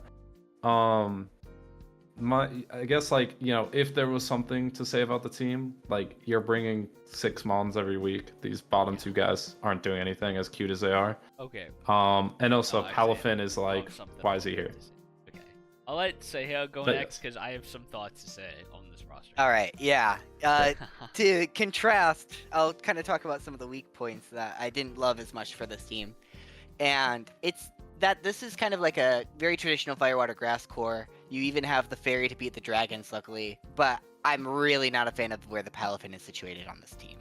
I guess like, if there was something to say about the team, like you're bringing 6 Mons every week. These bottom 2 guys aren't doing anything, as cute as they are. Okay. And also Palafin is like, why is he here? Okay. I'll let Seiya go next because I have some thoughts to say on this roster. All right, yeah. To contrast, I'll kind of talk about some of the weak points that I didn't love as much for this team. And it's that this is kind of like a very traditional Firewater Grass core. You even have the fairy to beat the dragons, luckily. But I'm really not a fan of where the Palafin is situated on this team.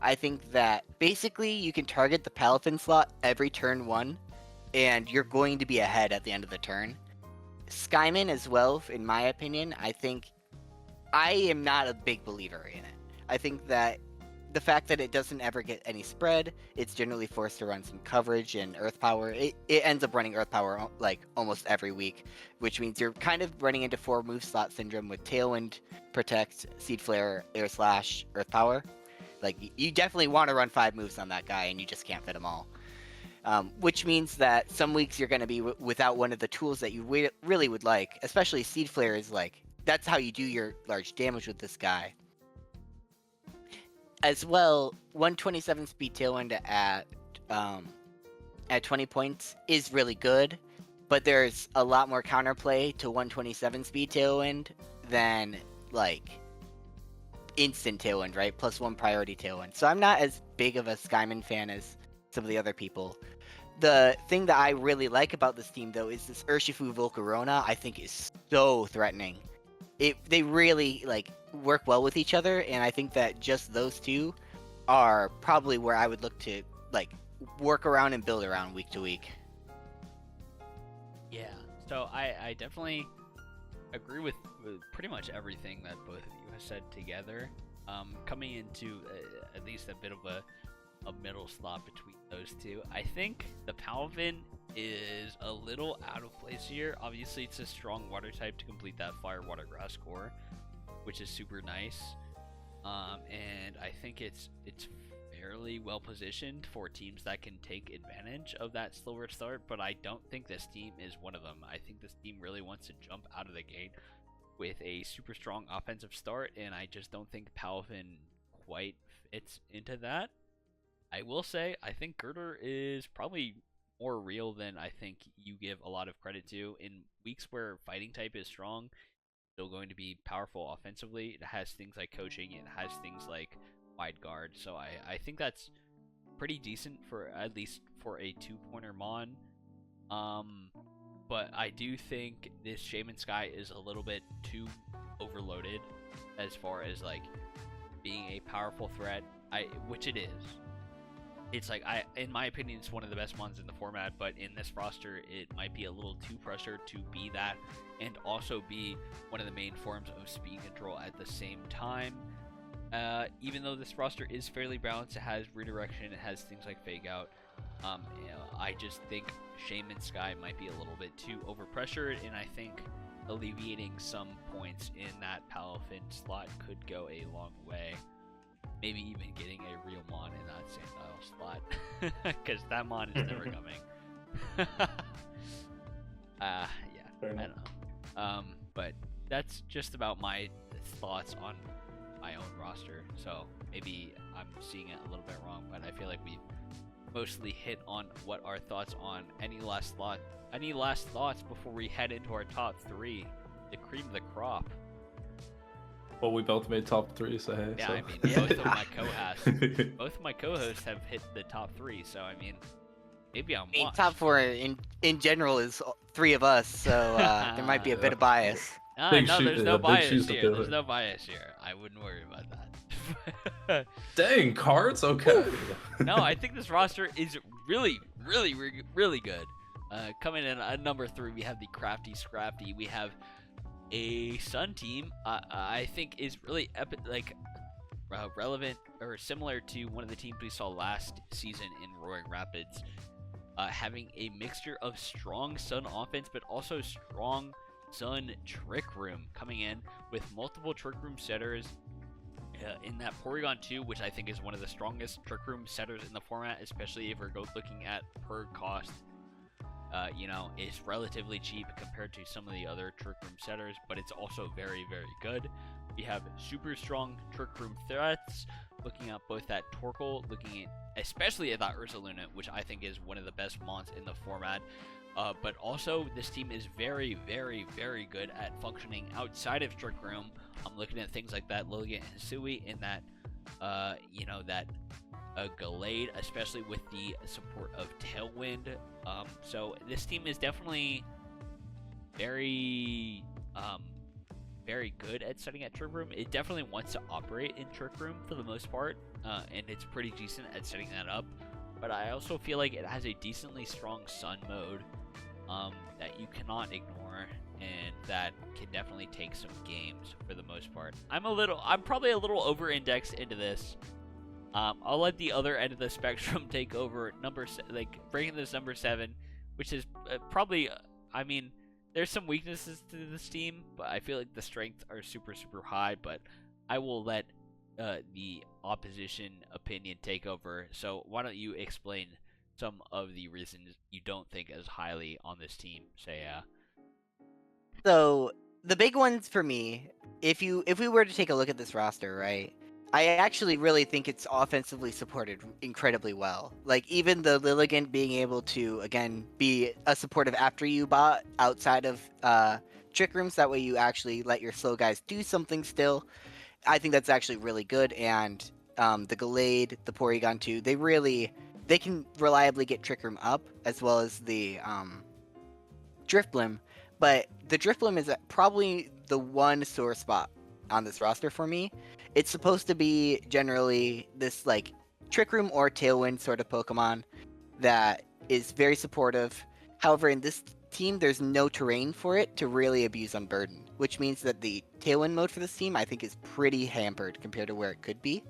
I think that basically you can target the Palafin slot every turn 1, and you're going to be ahead at the end of the turn. Skyman as well, in my opinion, I think I am not a big believer in it. I think that the fact that it doesn't ever get any spread, it's generally forced to run some coverage and Earth Power. It ends up running Earth Power like almost every week, which means you're kind of running into 4 move slot syndrome with Tailwind, Protect, Seed Flare, Air Slash, Earth Power. Like, you definitely want to run 5 moves on that guy, and you just can't fit them all. Which means that some weeks you're going to be without one of the tools that you really would like, especially Seed Flare is like, that's how you do your large damage with this guy. As well, 127 speed Tailwind at 20 points is really good, but there's a lot more counterplay to 127 speed Tailwind than like instant Tailwind, right? +1 priority Tailwind. So I'm not as big of a Skyman fan as some of the other people. The thing that I really like about this team, though, is this Urshifu Volcarona. I think is so threatening. They really like work well with each other, and I think that just those two are probably where I would look to like work around and build around week to week. Yeah, so I definitely agree with pretty much everything that both of you have said together. Coming into at least a bit of a middle slot between those two, I think the Palvin is a little out of place here. Obviously, it's a strong water type to complete that fire, water, grass core, which is super nice. And I think it's fairly well positioned for teams that can take advantage of that slower start, but I don't think this team is one of them. I think this team really wants to jump out of the gate with a super strong offensive start, and I just don't think Palvin quite fits into that. I will say, I think Girder is probably more real than I think you give a lot of credit to. In weeks where fighting type is strong, still going to be powerful offensively. It has things like coaching, it has things like wide guard, so I think that's pretty decent for at least for a 2-pointer Mon. But I do think this Shaman Sky is a little bit too overloaded as far as like being a powerful threat, which it is. It's like, in my opinion, it's one of the best Mons in the format, but in this roster, it might be a little too pressured to be that, and also be one of the main forms of speed control at the same time. Even though this roster is fairly balanced, it has redirection, it has things like fake out. I just think Shaman Sky might be a little bit too overpressured, and I think alleviating some points in that Palafin slot could go a long way. Maybe even getting a real Mon in that Sandile slot, because that Mon is never coming. Yeah, I don't know. But that's just about my thoughts on my own roster. So maybe I'm seeing it a little bit wrong, but I feel like we've mostly hit on what our thoughts on. Any last thoughts before we head into our top 3, the cream of the crop? Well, we both made top 3, so hey. Yeah, so. I mean, both of my co-hosts have hit the top 3, so I mean, maybe I'm washed. Top 4 in general is 3 of us, so there might be a bit of bias. No, there's no bias here. There's no bias here. I wouldn't worry about that. Dang, cards? Okay. No, I think this roster is really, really, really good. Coming in at number 3, we have the Crafty Scrafty. We have a Sun team. I think is really relevant or similar to one of the teams we saw last season in Roaring Rapids, having a mixture of strong Sun offense, but also strong Sun Trick Room, coming in with multiple Trick Room setters in that Porygon 2, which I think is one of the strongest Trick Room setters in the format, especially if we're looking at per cost. It's relatively cheap compared to some of the other Trick Room setters, but it's also very, very good. We have super strong Trick Room threats, looking at both that Torkoal, looking at especially at that Ursaluna, which I think is one of the best mons in the format. But also, this team is very, very, very good at functioning outside of Trick Room. I'm looking at things like that Lilligant and Hisui, and that, that Gallade, especially with the support of Tailwind. So this team is definitely very, very good at setting at Trick Room. It definitely wants to operate in Trick Room for the most part, and it's pretty decent at setting that up. But I also feel like it has a decently strong Sun mode that you cannot ignore, and that can definitely take some games for the most part. I'm probably a little over-indexed into this, I'll let the other end of the spectrum take over. Breaking this number 7, which is probably, I mean, there's some weaknesses to this team, but I feel like the strengths are super, super high. But I will let the opposition opinion take over. So why don't you explain some of the reasons you don't think as highly on this team, Saya? So the big ones for me, if we were to take a look at this roster, right? I actually really think it's offensively supported incredibly well. Like even the Lilligant being able to again be a supportive after you bot outside of trick rooms, that way you actually let your slow guys do something still. I think that's actually really good. And the Gallade, the Porygon 2, they can reliably get trick room up as well as the Drifblim. But the Drifblim is probably the one sore spot on this roster for me. It's supposed to be generally this like Trick Room or Tailwind sort of Pokemon that is very supportive. However, in this team, there's no terrain for it to really abuse on Burden, which means that the Tailwind mode for this team, I think, is pretty hampered compared to where it could be.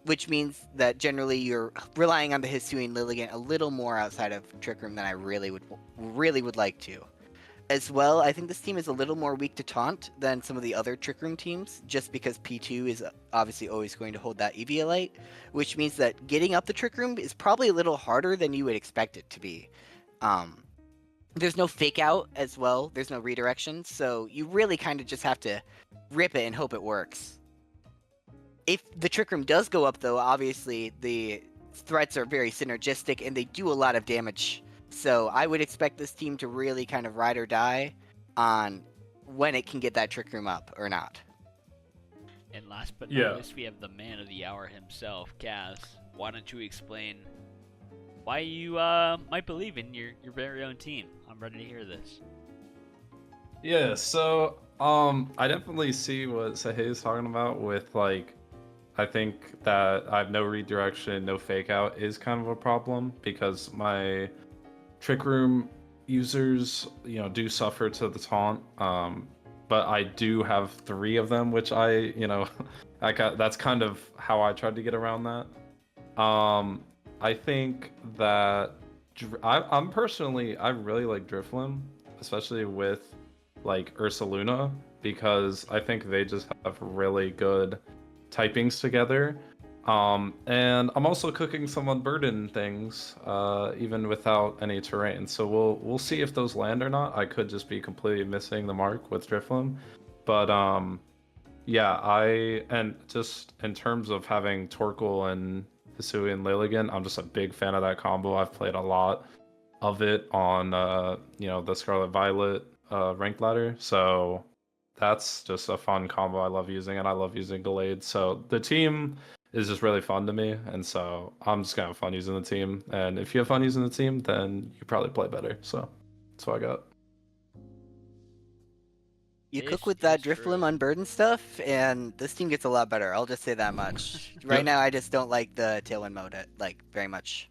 Which means that generally you're relying on the Hisuian Lilligant a little more outside of Trick Room than I really would like to. As well, I think this team is a little more weak to taunt than some of the other Trick Room teams, just because P2 is obviously always going to hold that Eviolite, which means that getting up the Trick Room is probably a little harder than you would expect it to be. There's no fake out as well, there's no redirection, so you really kind of just have to rip it and hope it works. If the Trick Room does go up though, obviously the threats are very synergistic and they do a lot of damage. So I would expect this team to really kind of ride or die on when it can get that Trick Room up or not. And last but not least, we have the man of the hour himself, Kaz. Why don't you explain why you might believe in your very own team? I'm ready to hear this. Yeah, so I definitely see what Sahei is talking about with like, I think that I have no redirection, no fake out is kind of a problem because my Trick Room users, do suffer to the taunt. But I do have 3 of them, which that's kind of how I tried to get around that. I think that I'm personally, I really like Drifloon, especially with like Ursaluna, because I think they just have really good typings together. And I'm also cooking some unburdened things, even without any terrain. So we'll see if those land or not. I could just be completely missing the mark with Drifloon, but and just in terms of having Torkoal and Hisui and Lilligant, I'm just a big fan of that combo. I've played a lot of it on the Scarlet Violet ranked ladder. So that's just a fun combo I love using, and I love using Gallade. So the team is just really fun to me, and so I'm just gonna have fun using the team. And if you have fun using the team, then you probably play better. So that's what I got. You cook with that Drifloon Unburdened stuff, and this team gets a lot better. I'll just say that much. Right now, I just don't like the Tailwind mode very much.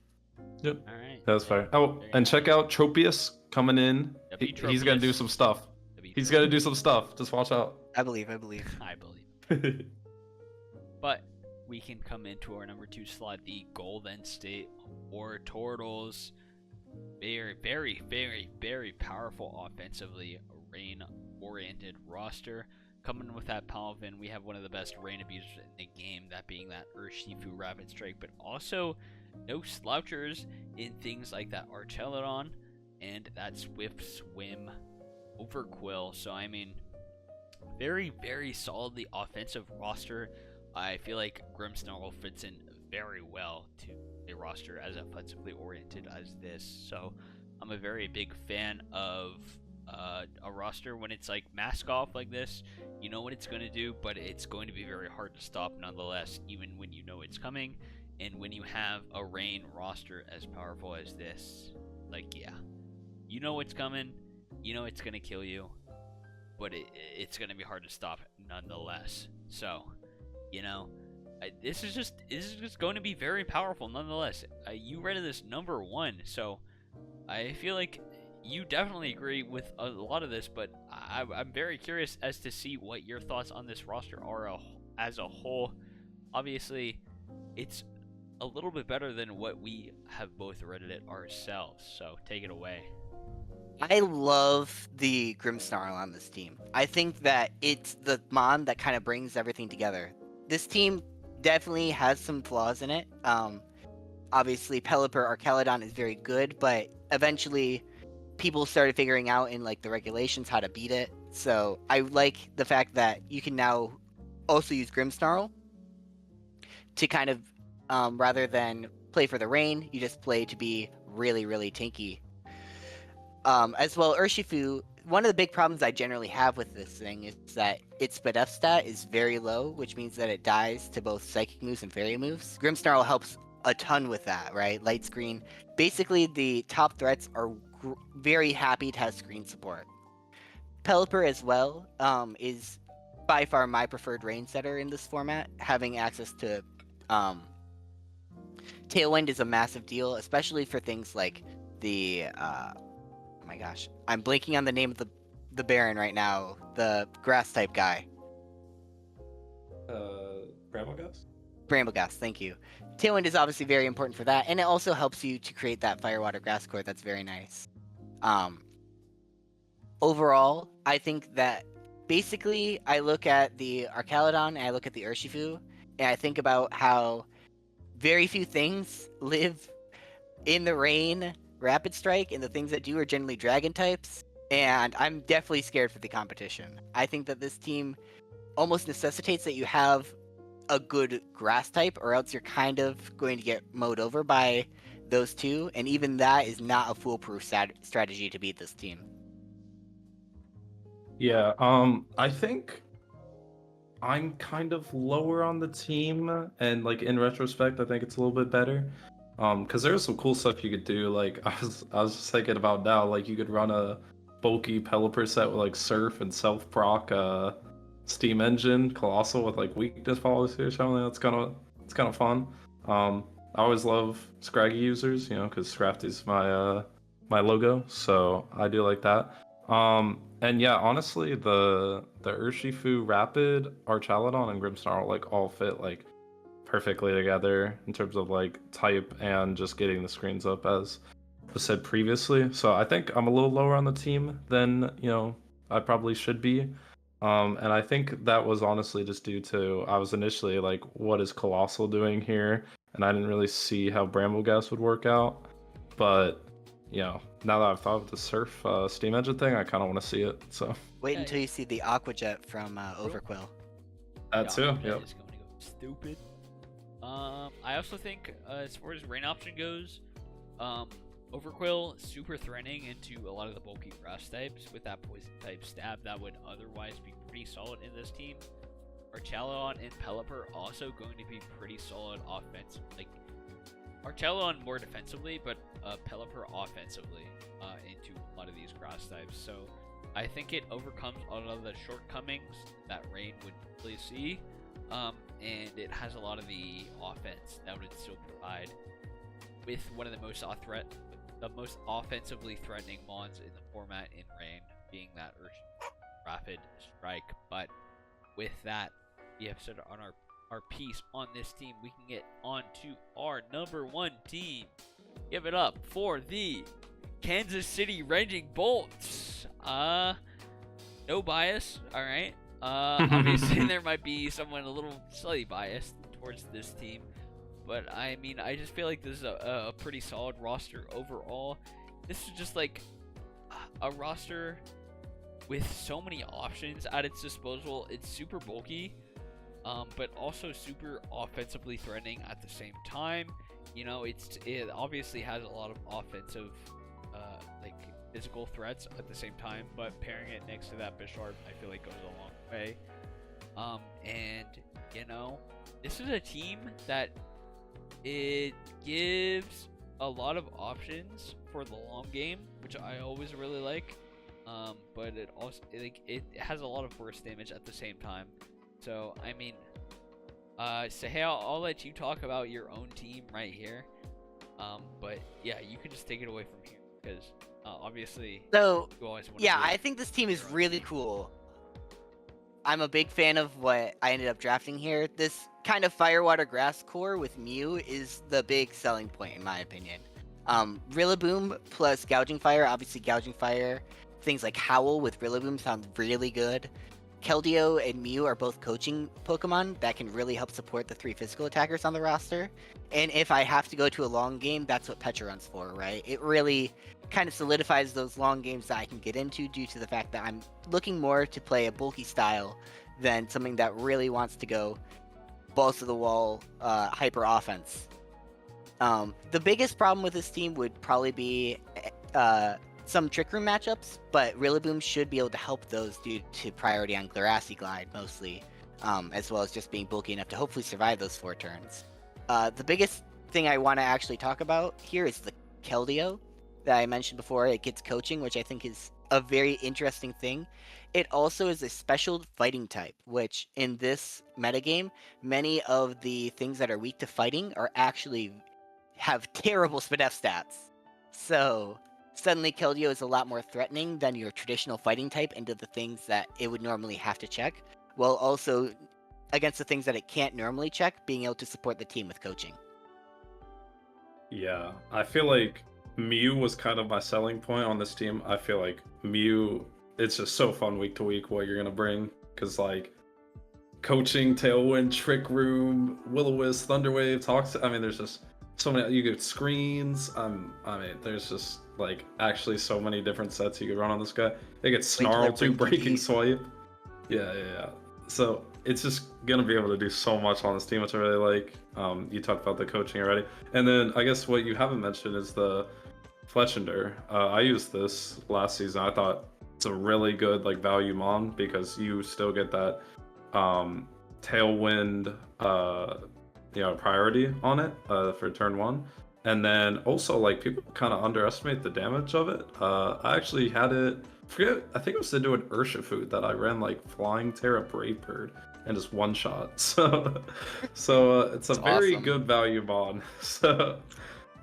Yep. All right. That's fair. Oh, and check out Tropius coming in. He's gonna do some stuff. He's gonna do some stuff. Just watch out. I believe. I believe. But we can come into our number 2 slot, the Golden State Wartortles. Very, very, very, very powerful offensively, rain-oriented roster. Coming with that Palvin, we have one of the best rain abusers in the game, that being that Urshifu Rapid Strike, but also no slouchers in things like that Archelon and that Swift Swim Overquill. So, I mean, very, very solidly offensive roster. I feel like Grimmsnarl fits in very well to a roster as offensively oriented as this. So I'm a very big fan of a roster when it's like mask off like this. You know what it's going to do, but it's going to be very hard to stop nonetheless, even when you know it's coming. And when you have a rain roster as powerful as this, like, yeah, you know it's coming, you know it's going to kill you, but it's going to be hard to stop nonetheless. So, this is just going to be very powerful nonetheless. You rated this number 1, so I feel like you definitely agree with a lot of this, but I'm very curious as to see what your thoughts on this roster are as a whole. obviously, it's a little bit better than what we have both read it ourselves. So take it away. I love the Grimmsnarl on this team. I think that it's the Mon that kind of brings everything together. This team definitely has some flaws in it. Obviously, Pelipper Archelodon is very good, but eventually people started figuring out in like the regulations how to beat it. So I like the fact that you can now also use Grimmsnarl to kind of, rather than play for the rain, you just play to be really, really tanky. As well, Urshifu, one of the big problems I generally have with this thing is that its Spadef stat is very low, which means that it dies to both Psychic moves and Fairy moves. Grimmsnarl helps a ton with that, right? Light Screen. Basically, the top threats are very happy to have screen support. Pelipper as well is by far my preferred rain setter in this format. Having access to Tailwind is a massive deal, especially for things like the oh my gosh, I'm blanking on the name of the Baron right now. The grass type guy. Brambleghast? Brambleghast, thank you. Tailwind is obviously very important for that, and it also helps you to create that Firewater Grass core that's very nice. Overall, I think that basically I look at the Archelodon and I look at the Urshifu, and I think about how very few things live in the rain Rapid Strike, and the things that do are generally Dragon types, and I'm definitely scared for the competition. I think that this team almost necessitates that you have a good grass type, or else you're kind of going to get mowed over by those two, and even that is not a foolproof strategy to beat this team. Yeah, I think I'm kind of lower on the team, and like in retrospect, I think it's a little bit better. Because there's some cool stuff you could do. Like I was just thinking about now, like you could run a bulky Pelipper set with like Surf and self proc Steam Engine Colossal with like weakness policy or something. It's kind of fun. I always love Scraggy users, because Scrafty's my logo, so I do like that. And yeah, honestly, the Urshifu Rapid, Archaludon, and Grimmsnarl like all fit like perfectly together in terms of like type and just getting the screens up, as was said previously. So I think I'm a little lower on the team than I probably should be. And I think that was honestly just due to I was initially like, what is Colossal doing here? And I didn't really see how Brambleghast would work out. But now that I've thought of the Surf Steam Engine thing, I kind of want to see it. So Wait Yeah, until you see the Aquajet from Overquill. that too. Yep. Yep. Is going to go stupid. I also think as far as rain option goes, Overquill super threatening into a lot of the bulky grass types with that poison type stab that would otherwise be pretty solid in this team. Archaludon and Pelipper also going to be pretty solid offensive. Like Archaludon more defensively, but Pelipper offensively into a lot of these grass types. So I think it overcomes a lot of the shortcomings that Rain would really see. And it has a lot of the offense that would still provide with one of the most offensively threatening mons in the format in Rain, being that Rapid Strike. But with that, we have said on our piece on this team, we can get on to our number one team. Give it up for the Kansas City Raging Bolts. No bias, all right. Obviously, there might be someone a little slightly biased towards this team, but I mean, I just feel like this is a pretty solid roster overall. This is just like a roster with so many options at its disposal. It's super bulky, but also super offensively threatening at the same time. It obviously has a lot of offensive, like physical threats at the same time, but pairing it next to that Bisharp, I feel like goes a long way. And this is a team that it gives a lot of options for the long game, which I always really like. But it also it has a lot of burst damage at the same time. So I mean, Sahel, I'll let you talk about your own team right here. But yeah, you can just take it away from here because obviously. So you always want yeah, I think this team is really cool. I'm a big fan of what I ended up drafting here. This kind of Firewater Grass core with Mew is the big selling point, in my opinion. Rillaboom plus Gouging Fire, obviously Gouging Fire. Things like Howl with Rillaboom sound really good. Keldeo and Mew are both coaching Pokemon that can really help support the 3 physical attackers on the roster. And if I have to go to a long game, that's what Petra runs for, right? It really kind of solidifies those long games that I can get into due to the fact that I'm looking more to play a bulky style than something that really wants to go balls to the wall hyper offense. The biggest problem with this team would probably be some Trick Room matchups, but Rillaboom should be able to help those due to priority on Glaراssy Glide mostly, as well as just being bulky enough to hopefully survive those 4 turns. The biggest thing I want to actually talk about here is the Keldeo that I mentioned before. It gets coaching, which I think is a very interesting thing. It also is a special fighting type, which in this metagame, many of the things that are weak to fighting are actually have terrible SPDF stats. So suddenly Keldeo is a lot more threatening than your traditional fighting type into the things that it would normally have to check, while also against the things that it can't normally check, being able to support the team with coaching. Yeah, I feel like Mew was kind of my selling point on this team. I feel like Mew, it's just so fun week to week what you're gonna bring, because like coaching, Tailwind, Trick Room, Will-O-Wisp, Thunderwave, I mean, there's just so many. You get screens. I mean, there's just like actually so many different sets you could run on this guy. They get Snarl too, Breaking Swipe. Yeah. So it's just gonna be able to do so much on this team, which I really like. You talked about the coaching already, and then I guess what you haven't mentioned is the Fletchinder. I used this last season. I thought it's a really good like value mon because you still get that Tailwind priority on it for turn 1, and then also like people kind of underestimate the damage of it. I actually had it. I think it was into an Urshifu that I ran like Flying Terra Brave Bird and just one shot. So it's a very awesome. good value mon. So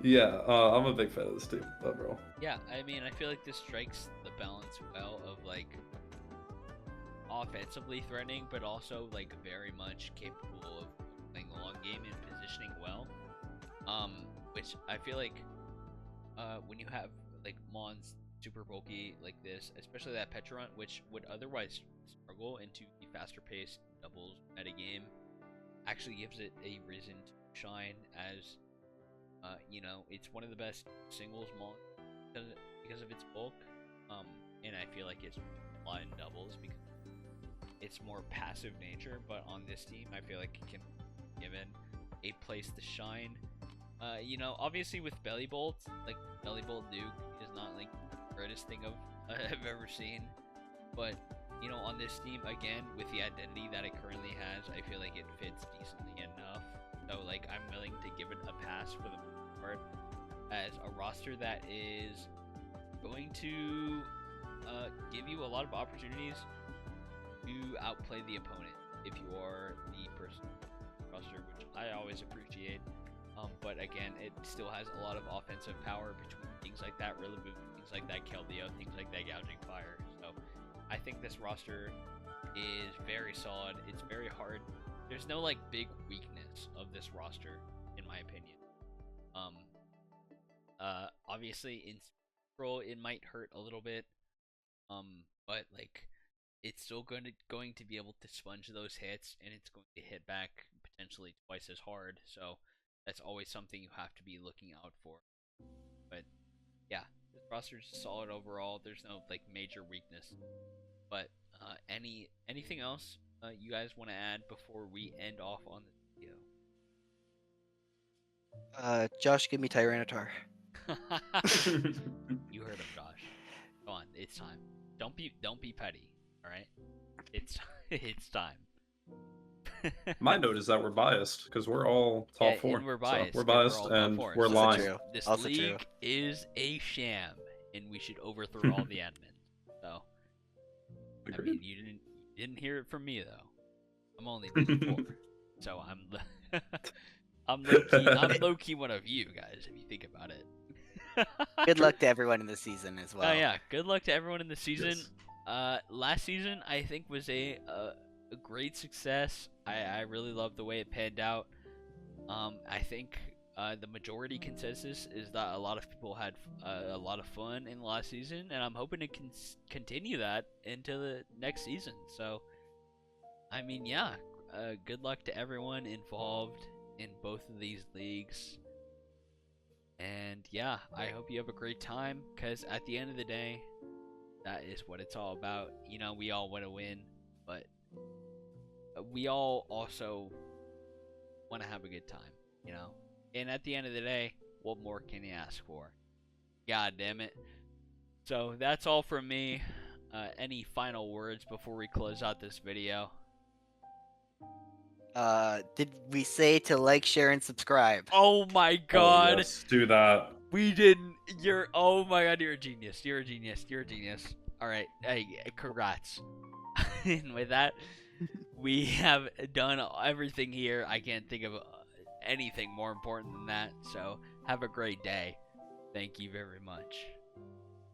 yeah, I'm a big fan of this team overall. Yeah, I mean, I feel like this strikes the balance well of like offensively threatening, but also like very much capable of playing the long game and positioning well. Which I feel like when you have like mons super bulky like this, especially that Petrarunt, which would otherwise struggle into the faster paced doubles metagame, actually gives it a reason to shine as it's one of the best singles mons because of its bulk, and I feel like it's a lot in doubles because it's more passive nature, but on this team I feel like it can be given a place to shine. Obviously with Belly Bolt, like Belly Bolt Duke is not like the greatest thing I've ever seen, but on this team, again, with the identity that it currently has, I feel like it fits decently enough. So like I'm willing to give it a pass for the most part as a roster that is going to give you a lot of opportunities to outplay the opponent if you are the person roster, which I always appreciate. But again, it still has a lot of offensive power between things like that Rillaboom, things like that Keldeo, things like that Gouging Fire. So I think this roster is very solid. It's very hard. There's no like big weakness of this roster, in my opinion. Obviously in Scroll it might hurt a little bit, but like it's still going to be able to sponge those hits, and it's going to hit back potentially twice as hard. So that's always something you have to be looking out for. But yeah, this roster is solid overall. There's no like major weakness. But anything else you guys want to add before we end off on this video? Josh, give me Tyranitar. You heard him, Josh. Go on, it's time. Don't be petty. All right, it's time. My note is that we're biased because we're all top 4. And we're biased. So we're biased and we're lying. This Also league true. is a sham, and we should overthrow all the admins. So, I mean, you didn't hear it from me though. I'm only Division 4, so I'm low key one of you guys if you think about it. Good luck to everyone in the season as well. Oh yeah, good luck to everyone in the season. Yes. Last season I think was a great success. I really love the way it panned out. I think the majority consensus is that a lot of people had a lot of fun in the last season, and I'm hoping to continue that into the next season. So, I mean, yeah, good luck to everyone involved in both of these leagues. And yeah, I hope you have a great time, because at the end of the day, that is what it's all about. You know, we all want to win, but we all also want to have a good time, you know? And at the end of the day, what more can you ask for? God damn it. So that's all from me. Any final words before we close out this video? Did we say to like, share, and subscribe? Oh my god. Oh, yes, do that. We didn't. Oh my god, you're a genius. You're a genius. You're a genius. Alright, hey, congrats. And with that, we have done everything here. I can't think of anything more important than that. So, have a great day. Thank you very much.